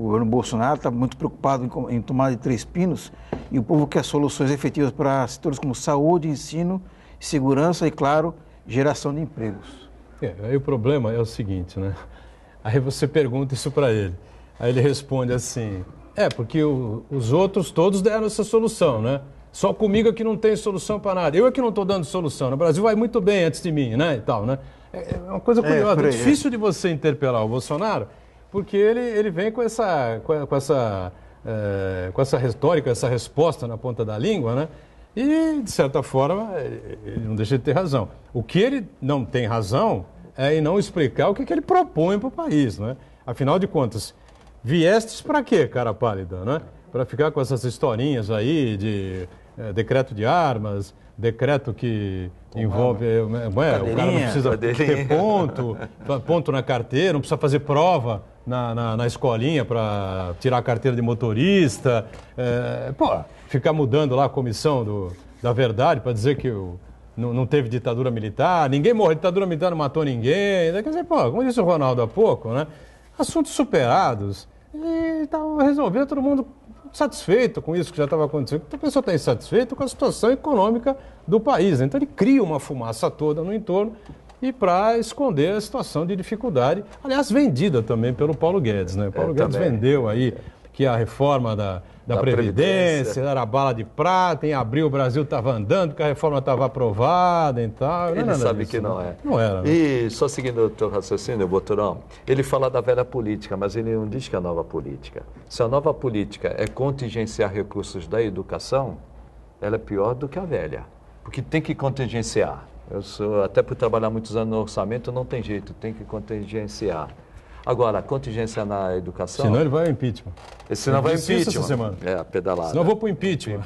governo Bolsonaro está muito preocupado em tomada de 3 pinos e o povo quer soluções efetivas para setores como saúde, ensino, segurança e, claro, geração de empregos. Aí o problema é o seguinte, né? Aí você pergunta isso para ele. Aí ele responde assim, porque os outros todos deram essa solução, né? Só comigo é que não tem solução para nada. Eu é que não estou dando solução. O Brasil vai muito bem antes de mim, né? E tal, né? É uma coisa curiosa. É difícil de você interpelar o Bolsonaro, porque ele vem com essa retórica, essa resposta na ponta da língua, né? E, de certa forma, ele não deixa de ter razão. O que ele não tem razão é em não explicar o que ele propõe para o país, né? Afinal de contas, viestes para quê, cara pálida, né? Para ficar com essas historinhas aí de decreto de armas, decreto que envolve... o cara não precisa ter ponto na carteira, não precisa fazer prova na escolinha para tirar a carteira de motorista. Ficar mudando lá a comissão da verdade para dizer que não teve ditadura militar, ninguém morreu, ditadura militar não matou ninguém. Quer dizer, como disse o Ronaldo há pouco, né? Assuntos superados. E estava resolvendo, todo mundo satisfeito com isso que já estava acontecendo. Então, a pessoa está insatisfeita com a situação econômica do país. Então ele cria uma fumaça toda no entorno e para esconder a situação de dificuldade, aliás, vendida também pelo Paulo Guedes, né? O Paulo Guedes vendeu aí que a reforma da Previdência era bala de prata, em abril o Brasil estava andando, que a reforma estava aprovada e tal. Ele sabe que não é. Não era. Né? E só seguindo o teu raciocínio, Boturão, ele fala da velha política, mas ele não diz que é a nova política. Se a nova política é contingenciar recursos da educação, ela é pior do que a velha, porque tem que contingenciar. Até por trabalhar muitos anos no orçamento, não tem jeito, tem que contingenciar. Agora, a contingência na educação... Senão ele vai ao impeachment. Senão vai ao impeachment. Essa semana. Pedalada. Senão eu vou para o impeachment.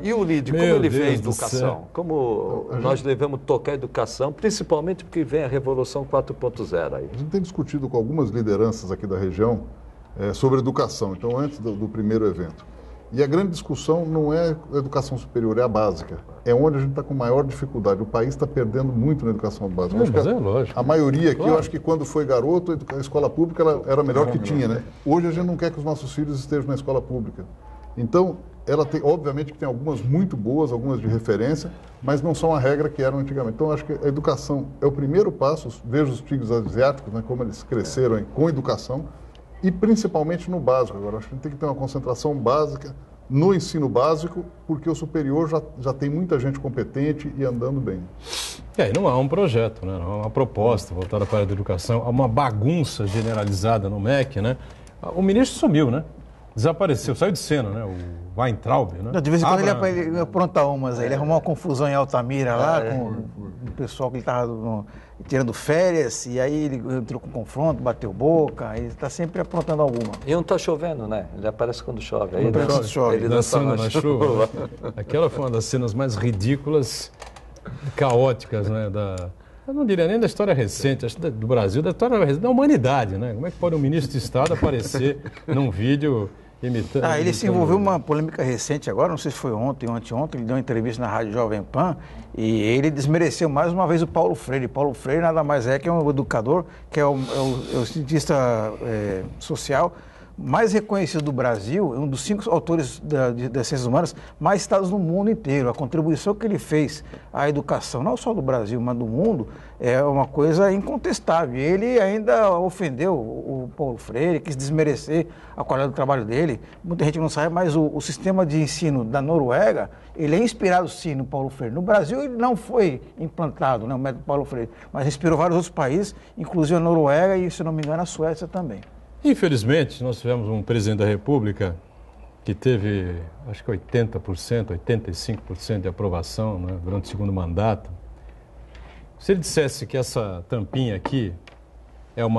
E o Lide, como ele vê a educação? Como nós devemos tocar a educação, principalmente porque vem a Revolução 4.0 aí? A gente tem discutido com algumas lideranças aqui da região sobre educação, então antes do primeiro evento. E a grande discussão não é a educação superior, é a básica. É onde a gente está com maior dificuldade. O país está perdendo muito na educação básica. Lógico. A maioria aqui, eu acho que quando foi garoto, a escola pública era a melhor que tinha, né? Hoje a gente não quer que os nossos filhos estejam na escola pública. Então, ela tem, obviamente que tem algumas muito boas, algumas de referência, mas não são a regra que eram antigamente. Então, acho que a educação é o primeiro passo. Vejo os filhos asiáticos, né, como eles cresceram com educação, e principalmente no básico. Agora, acho que a gente tem que ter uma concentração básica no ensino básico, porque o superior já tem muita gente competente e andando bem. Não há um projeto, né? Não há uma proposta voltada para a educação, há uma bagunça generalizada no MEC, né? O ministro sumiu, né? Desapareceu, saiu de cena, né? O Weintraub, né? De vez em quando ele apronta umas, ele arrumou uma confusão em Altamira lá com o pessoal que ele estava tirando férias, e aí ele entrou com confronto, bateu boca, ele está sempre aprontando alguma. E não está chovendo, né? Ele aparece quando chove. Aí ele dançando na chuva. Aquela foi uma das cenas mais ridículas, caóticas, né? Eu não diria nem da história recente, acho do Brasil, da história recente, da humanidade, né? Como é que pode um ministro de Estado aparecer num vídeo imitando... Ele se envolveu numa polêmica recente agora, não sei se foi ontem ou anteontem, ele deu uma entrevista na Rádio Jovem Pan e ele desmereceu mais uma vez o Paulo Freire. Paulo Freire nada mais é que um educador, que é o cientista social mais reconhecido do Brasil, um dos 5 autores das ciências humanas mais citados no mundo inteiro. A contribuição que ele fez à educação, não só do Brasil, mas do mundo, é uma coisa incontestável. Ele ainda ofendeu o Paulo Freire, quis desmerecer a qualidade do trabalho dele. Muita gente não sabe, mas o sistema de ensino da Noruega, ele é inspirado sim no Paulo Freire. No Brasil ele não foi implantado, né, o método Paulo Freire, mas inspirou vários outros países, inclusive a Noruega e, se não me engano, a Suécia também. Infelizmente, nós tivemos um presidente da República que teve, acho que 80%, 85% de aprovação, né, durante o segundo mandato. Se ele dissesse que essa tampinha aqui é um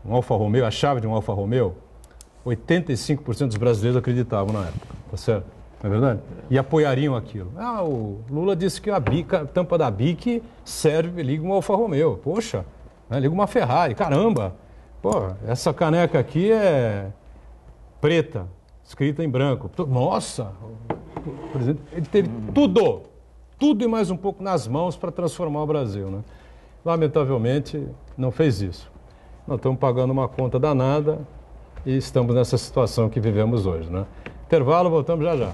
Alfa Romeo, a chave de um Alfa Romeo, 85% dos brasileiros acreditavam na época, tá certo? Não é verdade? E apoiariam aquilo. O Lula disse que a tampa da BIC serve, liga um Alfa Romeo. Poxa, né, liga uma Ferrari, caramba! Essa caneca aqui é preta, escrita em branco. Nossa, o presidente, ele teve tudo e mais um pouco nas mãos para transformar o Brasil, né? Lamentavelmente, não fez isso. Nós estamos pagando uma conta danada e estamos nessa situação que vivemos hoje, né? Intervalo, voltamos já já.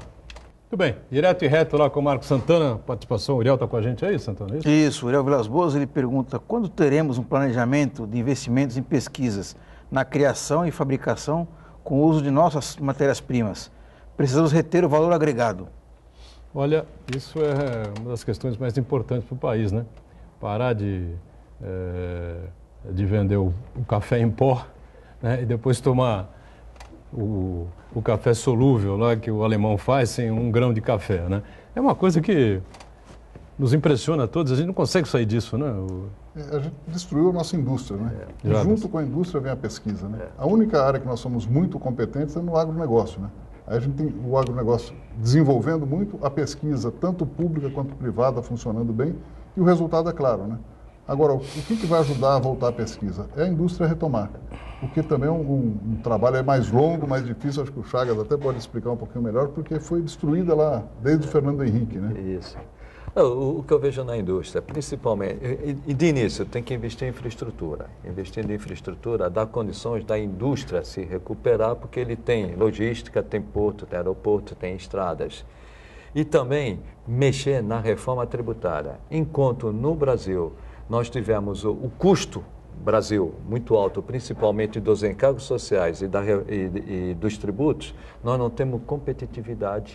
Muito bem, direto e reto lá com o Marcos Santana, participação, o Uriel está com a gente aí, Santana? Isso, o Uriel Vilas Boas, ele pergunta, quando teremos um planejamento de investimentos em pesquisas na criação e fabricação com o uso de nossas matérias-primas? Precisamos reter o valor agregado. Olha, isso é uma das questões mais importantes para o país, né? Parar de vender o café em pó, né? E depois tomar o café solúvel lá que o alemão faz sem 1 grão de café, né? É uma coisa que nos impressiona a todos, a gente não consegue sair disso, né? A gente destruiu a nossa indústria, né? Junto com a indústria vem a pesquisa, né? A única área que nós somos muito competentes é no agronegócio, né? Aí a gente tem o agronegócio desenvolvendo muito, a pesquisa, tanto pública quanto privada, funcionando bem, e o resultado é claro, né? Agora, o que vai ajudar a voltar a pesquisa? É a indústria retomar, porque também é um trabalho mais longo, mais difícil, acho que o Chagas até pode explicar um pouquinho melhor, porque foi destruída lá desde o Fernando Henrique, né? Isso. O que eu vejo na indústria, principalmente, e de início, tem que investir em infraestrutura. Investindo em infraestrutura dá condições da indústria se recuperar, porque ele tem logística, tem porto, tem aeroporto, tem estradas. E também mexer na reforma tributária. Enquanto no Brasil nós tivemos o custo Brasil muito alto, principalmente dos encargos sociais e dos tributos, nós não temos competitividade.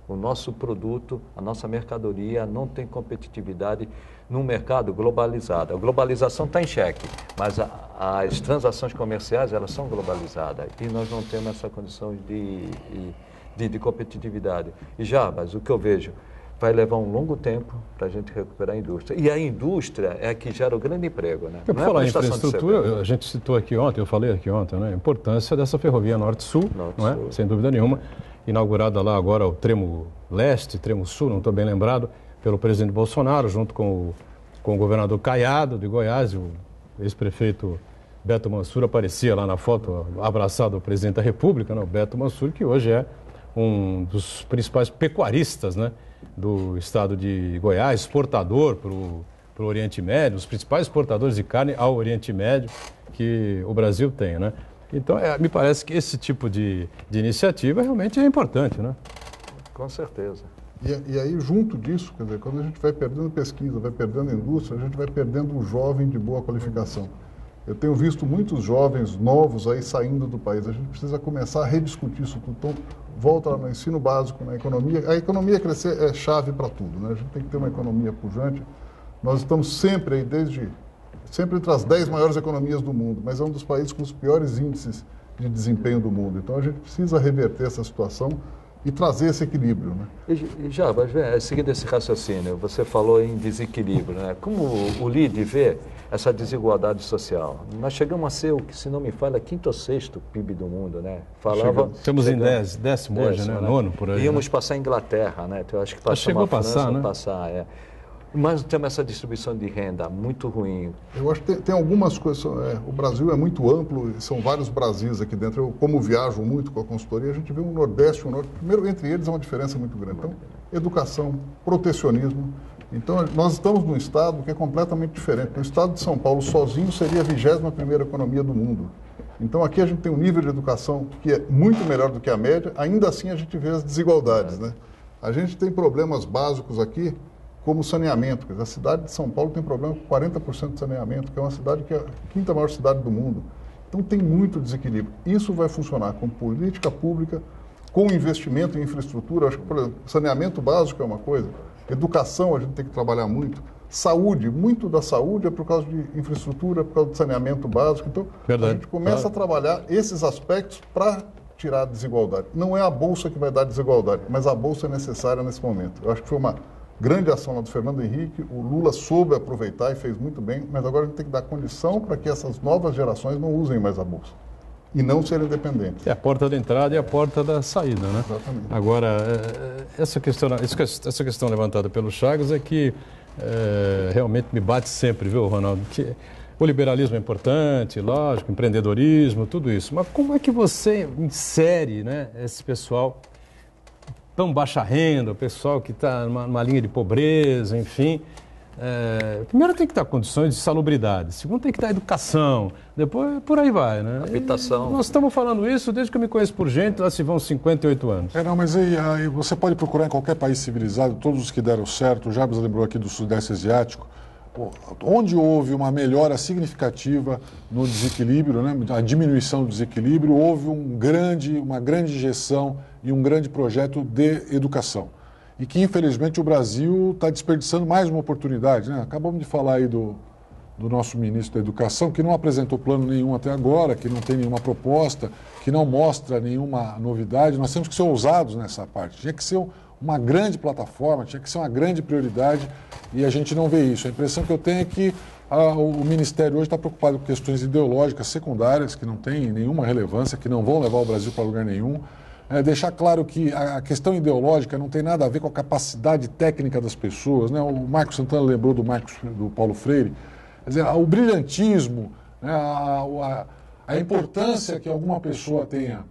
O nosso produto, a nossa mercadoria não tem competitividade num mercado globalizado. A globalização está em xeque, mas as transações comerciais elas são globalizadas e nós não temos essa condição de competitividade. E Jarbas, o que eu vejo, vai levar um longo tempo para a gente recuperar a indústria. E a indústria é a que gera o grande emprego, né? Por falar em infraestrutura, a gente citou aqui ontem, eu falei aqui ontem, né, a importância dessa ferrovia Norte-Sul, não é? Sem dúvida nenhuma, inaugurada lá agora o Tremo Leste, Tremo Sul, não estou bem lembrado, pelo presidente Bolsonaro, junto com o governador Caiado de Goiás, e o ex-prefeito Beto Mansur aparecia lá na foto, abraçado ao presidente da República, né, o Beto Mansur, que hoje é um dos principais pecuaristas, né, do estado de Goiás, exportador para o Oriente Médio, os principais exportadores de carne ao Oriente Médio que o Brasil tem, né? Então, me parece que esse tipo de iniciativa realmente é importante, né? Com certeza. E aí, junto disso, quer dizer, quando a gente vai perdendo pesquisa, vai perdendo indústria, a gente vai perdendo o jovem de boa qualificação. Eu tenho visto muitos jovens novos aí saindo do país. A gente precisa começar a rediscutir isso tudo. Então, volta lá no ensino básico, na economia. A economia crescer é chave para tudo, né? A gente tem que ter uma economia pujante. Nós estamos sempre aí, sempre entre as 10 maiores economias do mundo, mas é um dos países com os piores índices de desempenho do mundo. Então, a gente precisa reverter essa situação e trazer esse equilíbrio, né? E Jarbas, seguindo esse raciocínio, você falou em desequilíbrio, né? Como o LIDE vê essa desigualdade social? Nós chegamos a ser, o que se não me falha, 5º ou 6º PIB do mundo, né? Estamos em 10º hoje, né? 9º por aí. Íamos passar a Inglaterra, né? Eu acho que chegou a passar, né? Mas temos essa distribuição de renda muito ruim. Eu acho que tem algumas coisas. O Brasil é muito amplo, são vários Brasis aqui dentro. Eu, como viajo muito com a consultoria, a gente vê um Nordeste e um Norte. Primeiro, entre eles, há uma diferença muito grande. Então, educação, protecionismo. Então, nós estamos num estado que é completamente diferente. O estado de São Paulo sozinho seria a 21ª economia do mundo. Então, aqui a gente tem um nível de educação que é muito melhor do que a média. Ainda assim, a gente vê as desigualdades, né? A gente tem problemas básicos aqui, como saneamento. A cidade de São Paulo tem problema com 40% de saneamento, que é uma cidade que é a 5ª maior cidade do mundo. Então tem muito desequilíbrio. Isso vai funcionar com política pública, com investimento em infraestrutura. Acho que, por exemplo, saneamento básico é uma coisa, educação a gente tem que trabalhar muito, saúde, muito da saúde é por causa de infraestrutura, por causa de saneamento básico. Então a gente começa a trabalhar esses aspectos para tirar a desigualdade. Não é a Bolsa que vai dar desigualdade, mas a Bolsa é necessária nesse momento. Eu acho que foi uma grande ação lá do Fernando Henrique, o Lula soube aproveitar e fez muito bem, mas agora a gente tem que dar condição para que essas novas gerações não usem mais a Bolsa e não serem dependentes. É a porta da entrada e a porta da saída, né? Exatamente. Agora, essa questão levantada pelo Chagas é que realmente me bate sempre, viu, Ronaldo? Que o liberalismo é importante, lógico, empreendedorismo, tudo isso, mas como é que você insere, né, esse pessoal tão baixa renda, o pessoal que está numa linha de pobreza, enfim. Primeiro tem que estar condições de salubridade, segundo tem que estar educação, depois por aí vai, né? Habitação. Nós estamos falando isso desde que eu me conheço por gente, lá se vão 58 anos. Não, mas aí você pode procurar em qualquer país civilizado, todos os que deram certo, o Jarbas lembrou aqui do Sudeste Asiático, onde houve uma melhora significativa no desequilíbrio, né, a diminuição do desequilíbrio, houve uma grande injeção e um grande projeto de educação. E que, infelizmente, o Brasil está desperdiçando mais uma oportunidade, né? Acabamos de falar aí do nosso ministro da Educação, que não apresentou plano nenhum até agora, que não tem nenhuma proposta, que não mostra nenhuma novidade. Nós temos que ser ousados nessa parte. Tinha que ser uma grande plataforma, tinha que ser uma grande prioridade e a gente não vê isso. A impressão que eu tenho é que o Ministério hoje está preocupado com questões ideológicas secundárias que não têm nenhuma relevância, que não vão levar o Brasil para lugar nenhum. deixar claro que a questão ideológica não tem nada a ver com a capacidade técnica das pessoas, né? O Marcos Santana lembrou do Paulo Freire. Quer dizer, o brilhantismo, né? A importância que alguma pessoa tenha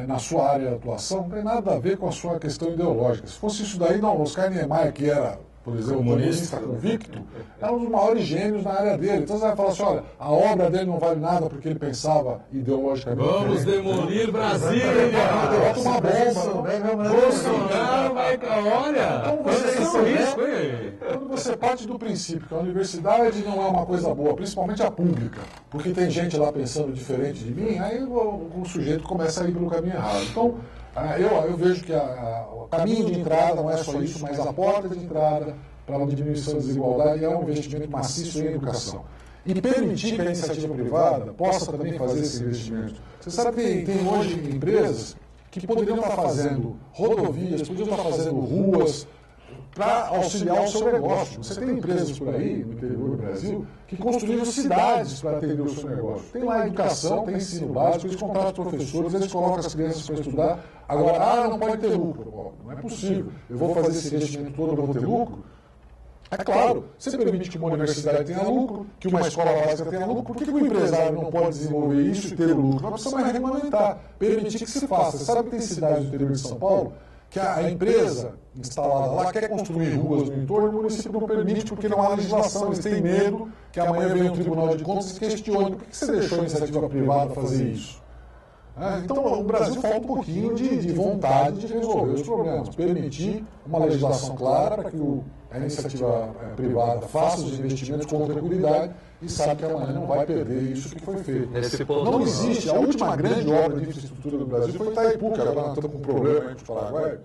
na sua área de atuação não tem nada a ver com a sua questão ideológica. Se fosse isso daí, não, Oscar Niemeyer, que era, por exemplo, comunista convicto, era um dos maiores gênios na área dele. Então você vai falar assim, olha, a obra dele não vale nada porque ele pensava ideologicamente. Vamos demolir Brasília! Bota uma bomba, Bolsonaro vai... Olha! Então quando você parte do princípio que a universidade não é uma coisa boa, principalmente a pública, porque tem gente lá pensando diferente de mim, aí o sujeito começa a ir pelo caminho errado. Então, eu vejo que o caminho de entrada não é só isso, mas a porta de entrada para uma diminuição da desigualdade é um investimento maciço em educação. E permitir que a iniciativa privada possa também fazer esse investimento. Você sabe que tem hoje empresas que poderiam estar fazendo rodovias, poderiam estar fazendo ruas para auxiliar o seu negócio. Você tem empresas por aí, no interior do Brasil, que construíram cidades para atender o seu negócio. Tem lá educação, tem ensino básico, eles contratam professores, eles colocam as crianças para estudar. Agora, não pode ter lucro. Não é possível. Eu vou fazer esse investimento todo, não vou ter lucro? É claro, você permite que uma universidade tenha lucro, que uma escola básica tenha lucro, por que o empresário não pode desenvolver isso e ter lucro? Nós precisamos regulamentar, permitir que se faça. Você sabe que tem cidades do interior de São Paulo que a empresa instalada lá quer construir ruas no entorno e o município não permite porque não há legislação, eles têm medo que amanhã venha o Tribunal de Contas e questione por que você deixou a iniciativa privada fazer isso? Então, o Brasil falta um pouquinho de vontade de resolver os problemas, permitir uma legislação clara para que a iniciativa privada faça os investimentos com tranquilidade e sabe que amanhã não vai perder isso que foi feito. Não existe. A última grande obra de infraestrutura do Brasil foi Itaipu, que agora nós estamos com um problema com o Paraguai.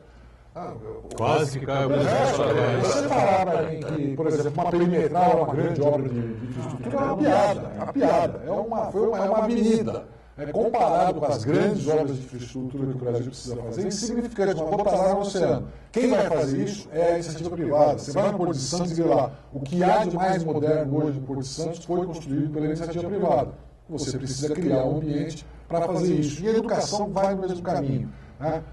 Quase que caiu. Você falar para mim que, por exemplo, uma perimetral é uma grande obra de infraestrutura, é uma piada. É uma piada. É uma avenida. Comparado com as grandes obras de infraestrutura que o Brasil precisa fazer, é insignificante, uma gota d'água no oceano. Quem vai fazer isso é a iniciativa privada. Você vai no Porto de Santos e vê lá, o que há de mais moderno hoje no Porto de Santos foi construído pela iniciativa privada. Você precisa criar um ambiente para fazer isso. E a educação vai no mesmo caminho.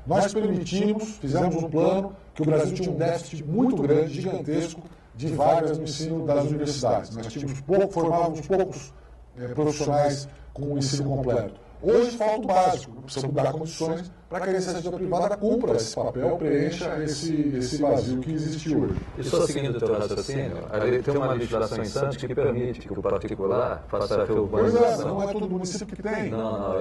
Nós permitimos, fizemos um plano, que o Brasil tinha um déficit muito grande, gigantesco, de vagas no ensino das universidades. Nós formávamos poucos profissionais com o ensino completo. Hoje falta o básico, precisamos dar condições para que a iniciativa privada cumpra esse papel, preencha esse vazio que existe hoje. E só seguindo o teu raciocínio, tem uma legislação em Santos que permite que o particular faça a reurbanização. Não é todo município que tem. Não.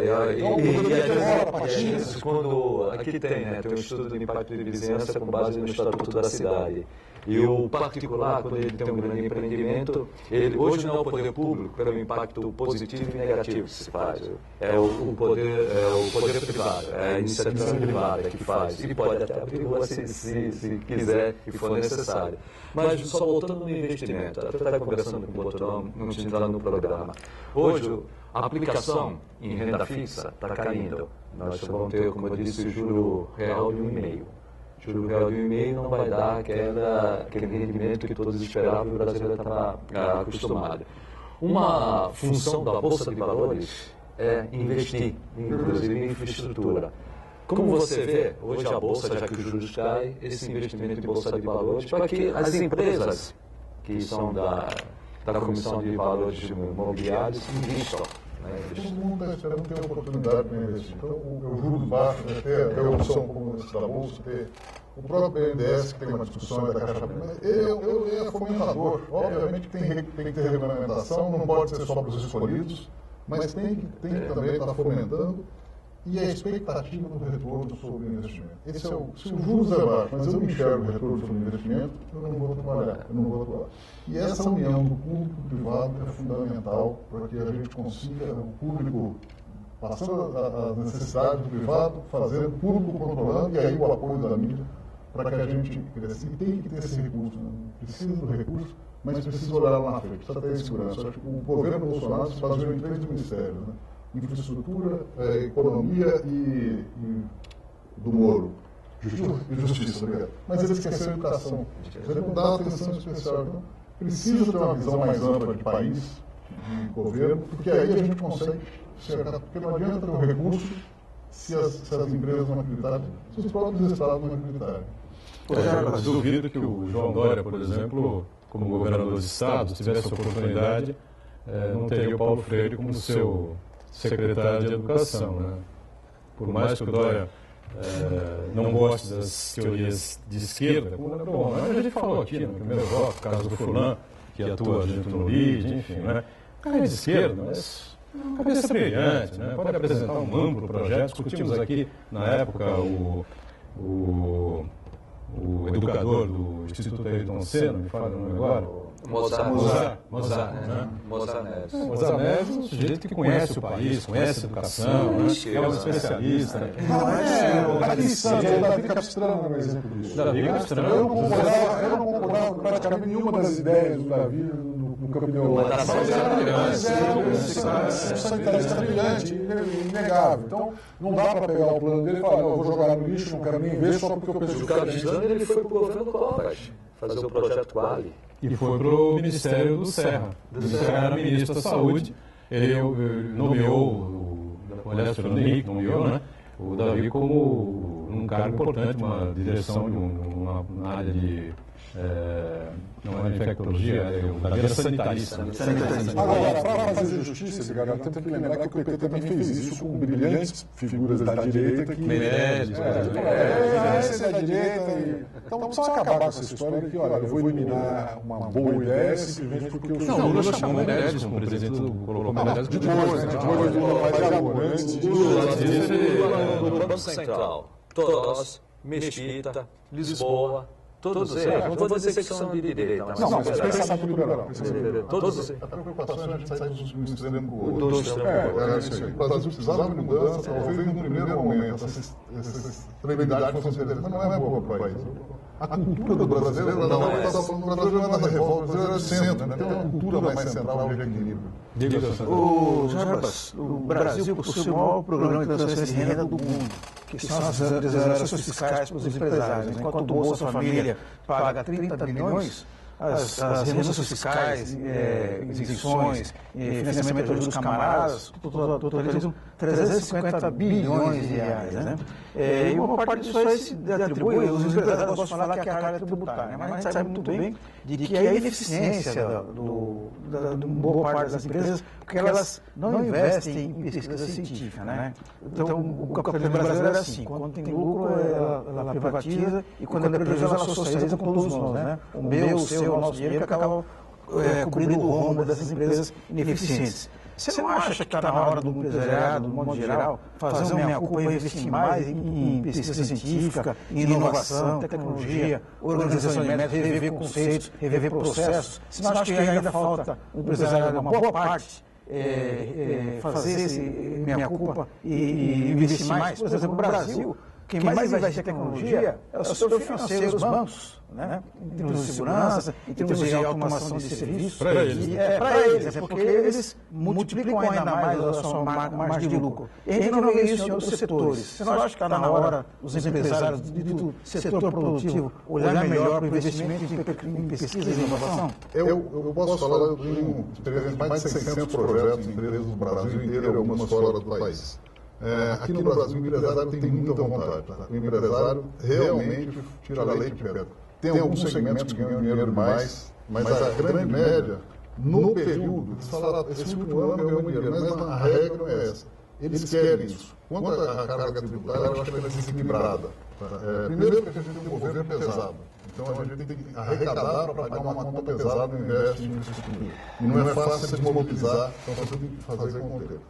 Quando aqui tem o estudo de impacto de vizinhança com base no Estatuto da Cidade. E o particular, quando ele tem um grande empreendimento, hoje não é o poder público, pelo impacto positivo e negativo que se faz. É o poder privado, é a iniciativa privada que faz. E pode até abrir rua se quiser e for necessário. Mas só voltando no investimento, até estava conversando com o Boturão, não tinha entrado no programa. Hoje, a aplicação em renda fixa está caindo. Nós vamos ter, como eu disse, o juro real de 1,5%. Juro real de 1,5% não vai dar aquele rendimento que todos esperavam e o brasileiro estava acostumado. Uma função da Bolsa de Valores é investir, inclusive em infraestrutura. Como você vê, hoje a Bolsa, já que os juros caem, esse investimento em Bolsa de Valores, para que as empresas que são da Comissão de Valores Imobiliários investam. Todo mundo está esperando ter oportunidade para investir. Então, o juros baixos, ter a opção como esse da Bolsa, ter o próprio BNDES, que tem uma discussão da Caixa Prima, ele é fomentador. Obviamente que tem que ter regulamentação, não pode ser só para os escolhidos, mas tem que também estar fomentando e a expectativa do retorno sobre o investimento. Se o juros é baixo, mas eu não enxergo o retorno sobre o investimento, eu não vou trabalhar, eu não vou atuar. E essa união do público e do privado é fundamental para que a gente consiga o público passando as necessidades do privado, fazendo o público controlando, e aí o apoio da mídia para que a gente cresça. E tem que ter esse recurso, né? Precisa do recurso, mas precisa olhar lá na frente, precisa ter segurança. Acho que o governo Bolsonaro se baseou em 3 ministérios, né? Infraestrutura, economia e do Moro. Justiça, obrigado. Mas ele esqueceu a educação. Ele não dá atenção especial. Então, precisa ter uma visão mais ampla de país, de governo, porque aí a gente consegue chegar. Porque não adianta ter um recurso se as empresas não acreditarem, se os próprios estados não acreditarem. Mas duvido que o João Dória, por exemplo, como governador dos estados, se tivesse oportunidade, não teria o Paulo Freire como seu secretário de Educação. Né? Por mais que o Dória não goste das teorias de esquerda, bom, a gente falou aqui no primeiro bloco, o caso do Furlan, que atua junto no LID, enfim, né? O cara é de esquerda, mas cabeça brilhante, né? Pode apresentar um amplo projeto. Discutimos aqui, na época, o educador do Instituto Ayrton Senna, me fala o nome agora. Mozart Neves. Mozart Neves é um sujeito que conhece o país, conhece a educação, né? É um especialista. O Davi Capistrano é um exemplo disso. Davi Capistrano. Eu não concordava com praticamente nenhuma das ideias do Davi no campo ideológico. Mas é brilhante, inegável. Então, não dá para pegar o plano dele e falar, eu vou jogar no lixo, não quero nem ver, só porque eu penso O Capistrano, ele foi para o governo Covas fazer o projeto Quali. E foi para o Ministério do Serra. O Serra era ministro da Saúde. Ele nomeou, aliás, o Fernando Henrique nomeou, né? O Davi como um cargo importante, uma direção de uma área de... não era infectologia, o Davi era sanitarista. Agora, para fazer justiça, esse garoto, temos que lembrar que o PT também fez isso com brilhantes figuras da direita que... Meirelles, essa é da direita. Então, precisa acabar com essa história que, olha, eu vou eliminar uma boa ideia simplesmente porque eu sou... Não, o Lula chamou Meirelles como presidente, colocou Meirelles depois do Lula, mas antes disso... No Banco Central, Toros, Mesquita, Lisboa... Todos eles. Não vou dizer que são de direita. Não, mas pensamento liberal. Todos. A preocupação é a gente sair do extremo para o Do outro. extremo É isso aí. O Brasil precisava de mudança, talvez no primeiro momento essa estabilidade fosse interessante, mas não é boa para o país. A cultura do brasileiro, não é. O Brasil não é da revolta, o Brasil é do centro, né? Tem uma cultura mais central de equilíbrio. O Jarbas, o Brasil possui o maior programa de transferência de renda do mundo, que são as desonerações fiscais para os empresários. Enquanto o Bolsa Família paga 30 bilhões, as renúncias fiscais, isenções, financiamento de ajuda dos camaradas, totalizam 350 bilhões de reais. Né? E uma parte disso aí se atribui, os empresários gostam de falar que é a carga tributária, mas a gente sabe muito bem de que a ineficiência de boa parte das empresas, porque elas não investem em pesquisa científica. Né? Então, o capitalismo brasileiro é assim, quando tem lucro, ela privatiza, e quando é prejuízo, ela socializa com todos nós. Né? O meu, o seu, o nosso dinheiro, que acaba cobrindo o rombo dessas empresas ineficientes. Você não acha que está na hora do empresariado, do modo geral, fazer uma meia-culpa e investir mais em pesquisa científica, em inovação, tecnologia, organização de métodos, rever conceitos, rever processos? Você não acha que ainda falta o empresariado, uma boa parte, fazer esse meia-culpa e investir mais? Por exemplo, no Brasil, quem mais investe em tecnologia é o setor financeiro, os bancos, né? Em termos de segurança, em termos de automação de serviços. Para eles. Para eles, porque eles multiplicam ainda mais a sua margem de lucro. E a gente não vê isso em outros setores. Você não acha que está na hora os empresários do setor produtivo olhar melhor para o investimento em pesquisa e inovação? Eu posso falar, eu tenho experiência em mais de 600 projetos em empresas do Brasil inteiro e algumas fora do país. Aqui no Brasil, o empresário tem muita vontade. Tá? O empresário realmente tira leite de pedra. Tem alguns segmentos que ganham dinheiro mais, mas a grande média, no período, esse último ano ganhou dinheiro, mas a regra não é essa. Eles querem isso. Quanto à carga tributária, eu acho que ela é desequilibrada. Tá? Primeiro, porque a gente tem um governo pesado. Então, a gente tem que arrecadar para pagar uma conta pesada no investe em infraestrutura. E não é fácil se desmobilizar, então você tem que fazer com o tempo.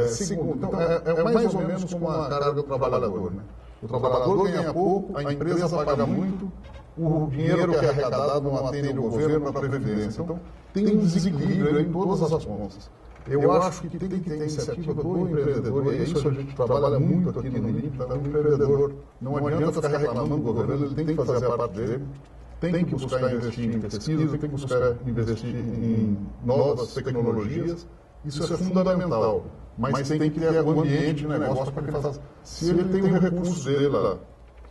Segundo, então é mais ou menos como a carga do trabalhador. Né? O trabalhador ganha pouco, a empresa paga muito, o dinheiro que é arrecadado não atende o governo para a Previdência. Então, tem um desequilíbrio em todas as pontas. Eu acho que tem que ter iniciativa do empreendedor, e isso a gente trabalha muito aqui no NIP. O empreendedor não adianta ficar reclamando do governo, ele tem que fazer a parte dele, tem que buscar investir em pesquisa, tem que buscar investir em novas tecnologias. Isso é fundamental, mas tem que ter um ambiente de negócio para que ele faça. Se ele tem um recurso dele lá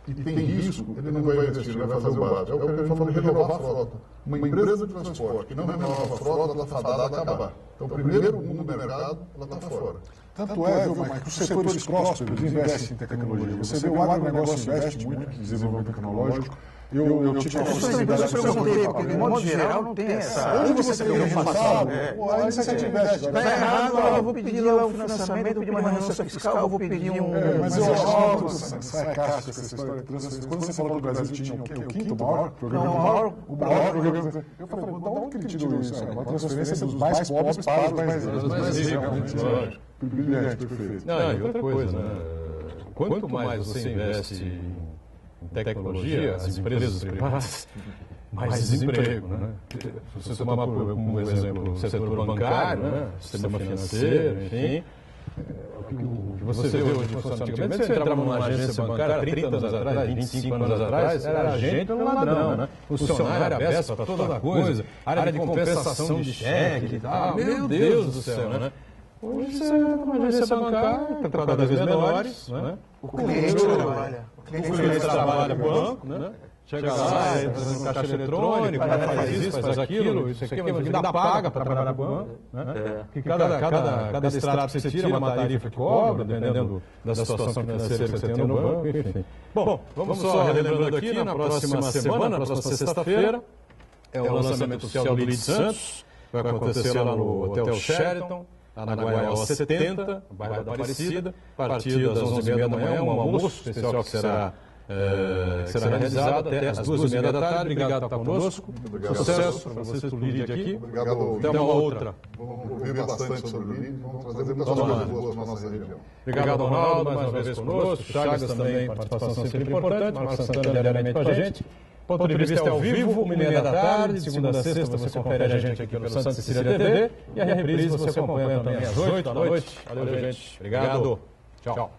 e tem risco, ele não vai investir, ele vai fazer o básico. É o que a gente fala de renovar a frota. Uma empresa de transporte que não renova a frota, ela está fadada a acabar. Então, primeiro mundo do mercado, ela está fora. Tanto é, viu, Mike, que os setores prósperos investem em tecnologia. Você vê o agronegócio investe muito em desenvolvimento tecnológico. Eu tive a possibilidade de perguntar, porque de modo geral não tem essa. Onde você tem um resultado, aí você investe. Está errado, eu vou pedir lá um financiamento, eu vou pedir uma renúncia fiscal, eu vou pedir um... Mas eu acho sai caixa essa história de transferência. Quando você falou que o Brasil tinha o quinto maior programa, o maior programa, eu falei, da onde que ele tirou isso? Uma transferência dos mais pobres para os mais ricos. Brilhante, perfeito. Não, e outra coisa, né? Quanto mais você investe em tecnologia, as empresas privadas, mais desemprego, né? Se você tomar como exemplo o setor bancário, né? Sistema financeiro, enfim, o que você vê hoje funciona. Antigamente você entrava numa agência bancária 30 anos atrás, 25 anos atrás, era agente pelo ladrão, né? Funcionário aberto para toda coisa, área de compensação de cheque e tal. Meu Deus do céu, né? Hoje você entra numa agência bancária, tem cada vez menores, né? O cliente trabalha. O cliente trabalha no banco, né? Chega lá, entra no caixa eletrônico, faz isso, faz aquilo, isso aqui, mas ainda paga para trabalhar no banco, né? Que cada extrato que você tira é uma tarifa que cobra, dependendo da situação financeira que você tem no banco, enfim. Bom, vamos só relembrando aqui, na próxima semana, na próxima sexta-feira, é o lançamento oficial do Lead Santos, vai acontecer lá no Hotel Sheraton, lá na Guaial 70, no bairro da Aparecida, a partir das 11h30 da manhã, um almoço especial que será realizado até às 2h30 da tarde. Obrigado por estar conosco. Sucesso para vocês por vir aqui. Obrigado. Até uma outra. Vamos ouvir bastante sobre o LID, vamos trazer muitas coisas boas para a nossa região. Obrigado, Ronaldo, mais uma vez conosco. Chagas também, participação sempre importante. Marcos Santana diariamente com a gente. Ponto de Vista é ao vivo, 1h30 da tarde. De segunda a sexta você confere a gente aqui pelo Santa Cecília TV. E a reprise você acompanha também às 8 da noite. Valeu, gente. Obrigado. Tchau.